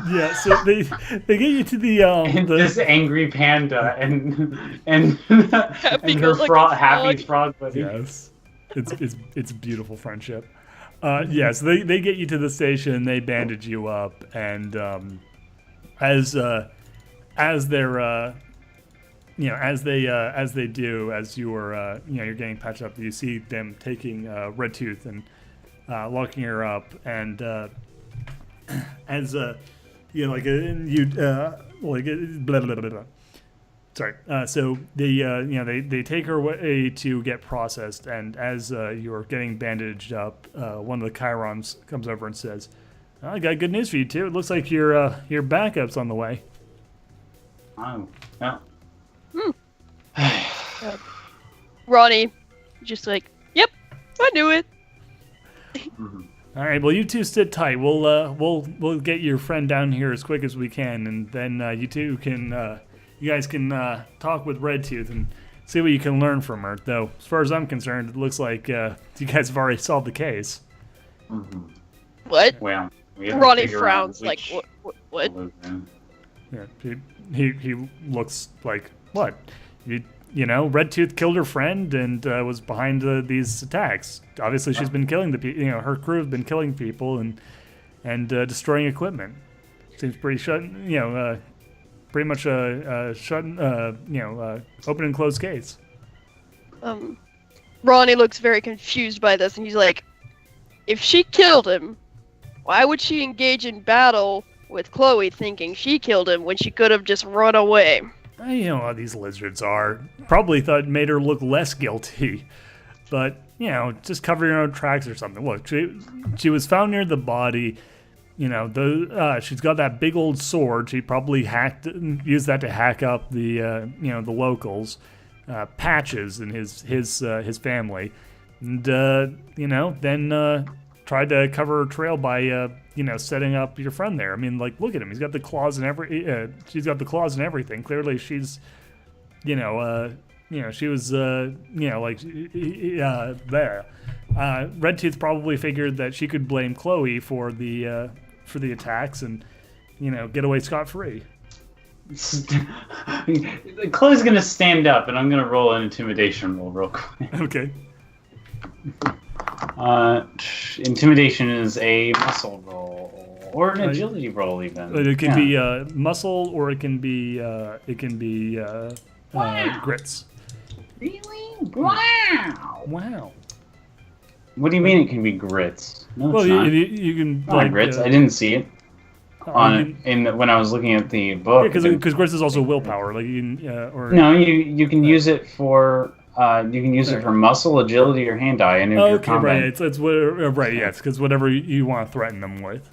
Speaker 1: Yeah, so they get you to the
Speaker 2: this angry panda and
Speaker 3: Happy
Speaker 2: her happy frog buddy.
Speaker 1: Yes, it's beautiful friendship. Yes, they get you to the station. They bandage you up, and as they're as they do, as you're you're getting patched up, you see them taking Red Tooth and locking her up, and as blah, blah, blah, blah, blah. Sorry. So they take her away to get processed, and as you're getting bandaged up, one of the Chirons comes over and says, "I got good news for you too. It looks like your backup's on the way."
Speaker 2: Oh, yeah.
Speaker 3: Ronnie, just like, "Yep, I knew it."
Speaker 2: Mhm.
Speaker 1: All right. Well, you two sit tight. We'll get your friend down here as quick as we can, and then you guys can talk with Red Tooth and see what you can learn from her. Though, as far as I'm concerned, it looks like you guys have already solved the case.
Speaker 2: Mhm.
Speaker 3: What?
Speaker 2: Well, we have to
Speaker 3: Ronnie
Speaker 2: figure out
Speaker 3: frowns, like,
Speaker 2: which
Speaker 3: what?
Speaker 2: solution.
Speaker 1: Yeah. He looks like what? Red Tooth killed her friend and was behind these attacks. Obviously, she's been killing the people. Her crew have been killing people and destroying equipment. Seems pretty pretty much open and closed case.
Speaker 3: Ronnie looks very confused by this, and he's like, if she killed him, why would she engage in battle with Chloe thinking she killed him when she could have just run away?
Speaker 1: You know how these lizards are. Probably thought it made her look less guilty. But, just covering her own tracks or something. Look, she was found near the body. She's got that big old sword. She probably used that to hack up the locals, Patches and his family, and then tried to cover her trail by setting up your friend there. I mean, like, look at him. He's got the claws and she's got the claws and everything. Clearly, she's, she was, there. Red Tooth probably figured that she could blame Chloe for the attacks and, get away scot-free.
Speaker 2: Chloe's gonna stand up, and I'm gonna roll an intimidation roll real quick.
Speaker 1: Okay.
Speaker 2: Intimidation is a muscle roll or an agility roll, even.
Speaker 1: It can be muscle, or it can be grits.
Speaker 2: Really? Wow.
Speaker 1: Wow.
Speaker 2: What do you mean it can be grits? No,
Speaker 1: Well,
Speaker 2: it's not.
Speaker 1: you can
Speaker 2: Not grits. I didn't see it when I was looking at the book.
Speaker 1: Because grits is also willpower. Like you can,
Speaker 2: No, you can use it for for muscle, agility, or hand-eye.
Speaker 1: Okay, right. It's whatever, right. Yeah, it's because whatever you want to threaten them with.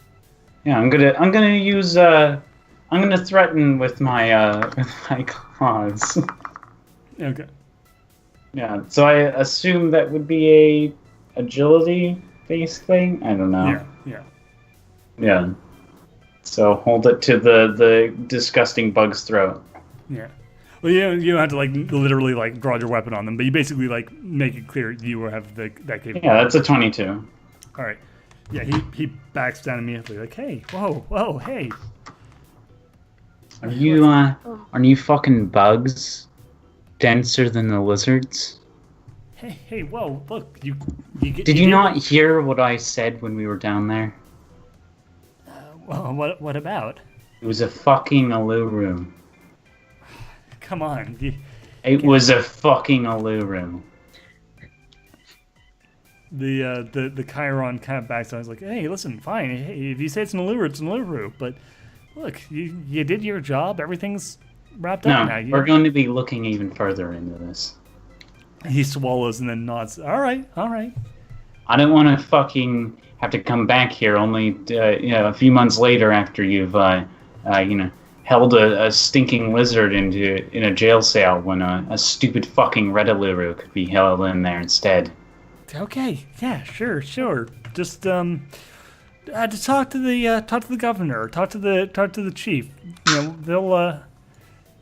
Speaker 2: Yeah, I'm gonna use I'm gonna threaten with my claws.
Speaker 1: Okay.
Speaker 2: Yeah, so I assume that would be a agility based thing. I don't know. Yeah. So hold it to the disgusting bug's throat.
Speaker 1: Yeah. Well, you don't have to literally draw your weapon on them, but you basically make it clear you have that capability.
Speaker 2: Yeah, that's a 22.
Speaker 1: All right. Yeah, he backs down immediately, like, hey, whoa, hey.
Speaker 2: Are you fucking bugs denser than the lizards?
Speaker 1: Hey, whoa, look, you
Speaker 2: Did you not hear what I said when we were down there?
Speaker 1: Well, what about?
Speaker 2: It was a fucking Uluru.
Speaker 1: Come on.
Speaker 2: It was a fucking Uluru.
Speaker 1: The Chiron kind of backs down. He's like, hey, listen, fine. Hey, if you say it's an Uluru, it's an Uluru. But look, you did your job. Everything's wrapped up now.
Speaker 2: We're going to be looking even further into this.
Speaker 1: He swallows and then nods. All right.
Speaker 2: I don't want to fucking have to come back here only a few months later after you've held a stinking lizard in a jail cell when a stupid fucking red Uluru could be held in there instead.
Speaker 1: Okay, yeah, sure. Just to talk to the governor, talk to the chief. They'll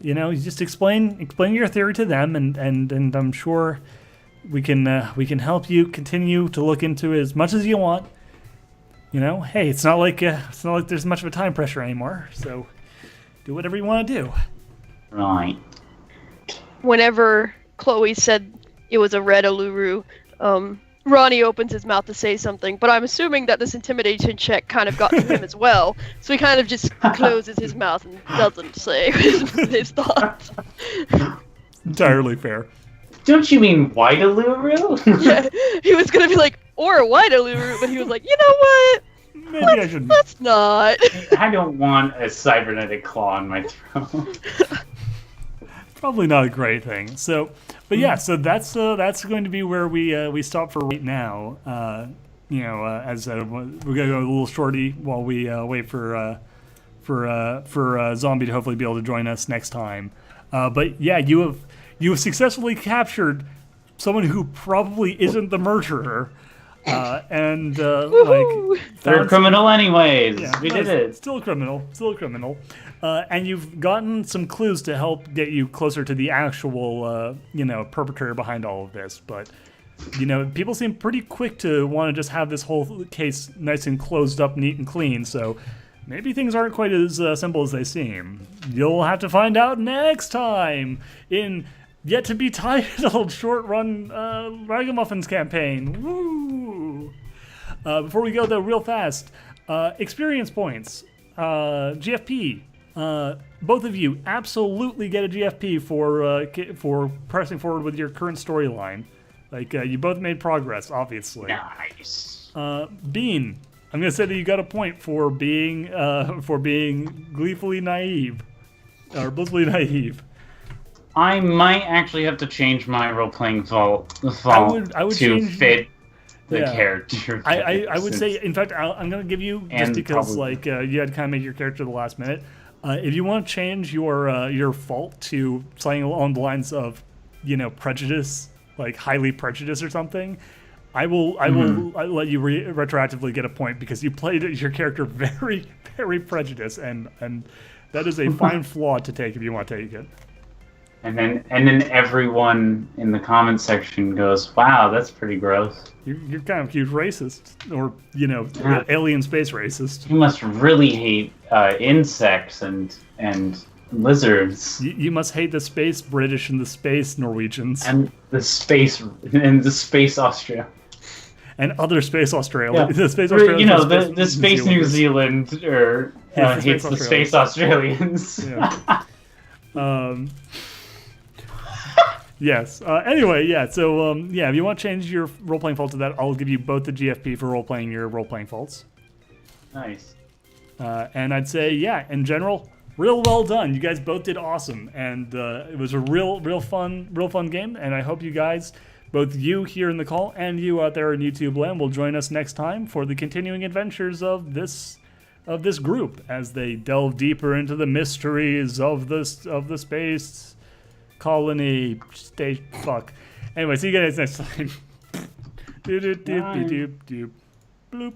Speaker 1: you just explain your theory to them, and I'm sure we can help you continue to look into it as much as you want. Hey, it's not like there's much of a time pressure anymore. So do whatever you want to do.
Speaker 2: Right.
Speaker 3: Whenever Chloe said it was a red Uluru, Ronnie opens his mouth to say something, but I'm assuming that this intimidation check kind of got to him as well, so he kind of just closes his mouth and doesn't say his thoughts.
Speaker 1: Entirely fair.
Speaker 2: Don't you mean white Uluru?
Speaker 3: Yeah, he was gonna be like, or a white Uluru, but he was like, you know what?
Speaker 1: Maybe I shouldn't.
Speaker 3: Let's not.
Speaker 2: I don't want a cybernetic claw in my throat.
Speaker 1: Probably not a great thing. So, but yeah, so that's going to be where we stop for right now. As we're gonna go a little shorty while we wait for Zombie to hopefully be able to join us next time. But yeah, you have successfully captured someone who probably isn't the murderer.
Speaker 2: They're a criminal anyways.
Speaker 1: Yeah,
Speaker 2: we did it.
Speaker 1: Still a criminal. And you've gotten some clues to help get you closer to the actual, perpetrator behind all of this. But, people seem pretty quick to want to just have this whole case nice and closed up, neat and clean. So maybe things aren't quite as simple as they seem. You'll have to find out next time in yet to be titled short run Ragamuffins campaign. Woo! Before we go though, real fast, experience points, GFP. Both of you absolutely get a GFP for pressing forward with your current storyline. You both made progress, obviously.
Speaker 2: Nice.
Speaker 1: Bean, I'm gonna say that you got a point for being gleefully naive, or blissfully naive.
Speaker 2: I might actually have to change my role-playing fault
Speaker 1: I would
Speaker 2: to fit the character.
Speaker 1: I would say, in fact, I'm going to give you, just because
Speaker 2: probably,
Speaker 1: you had to kind of make your character the last minute, if you want to change your fault to something along the lines of, prejudice, like highly prejudiced or something, I'll let you retroactively get a point because you played your character very, very prejudiced, and that is a fine flaw to take if you want to take it.
Speaker 2: And then everyone in the comment section goes, "Wow, that's pretty gross."
Speaker 1: You're kind of a huge racist, or alien space racist.
Speaker 2: You must really hate insects and lizards.
Speaker 1: You must hate the space British and the space Norwegians
Speaker 2: and the space Austria
Speaker 1: and other space Australia.
Speaker 2: Yeah.
Speaker 1: The space Australia.
Speaker 2: The space New Zealand hates the space Australians.
Speaker 1: Yeah. Yes. Anyway, yeah. So, if you want to change your role-playing fault to that, I'll give you both the GFP for role-playing your role-playing faults.
Speaker 2: Nice.
Speaker 1: And I'd say, in general, real well done. You guys both did awesome, and it was a real fun game. And I hope you guys, both you here in the call and you out there in YouTube land, will join us next time for the continuing adventures of this group as they delve deeper into the mysteries of the space colony state. Fuck. Anyway, see you guys next time. Doop doop doop doop doop.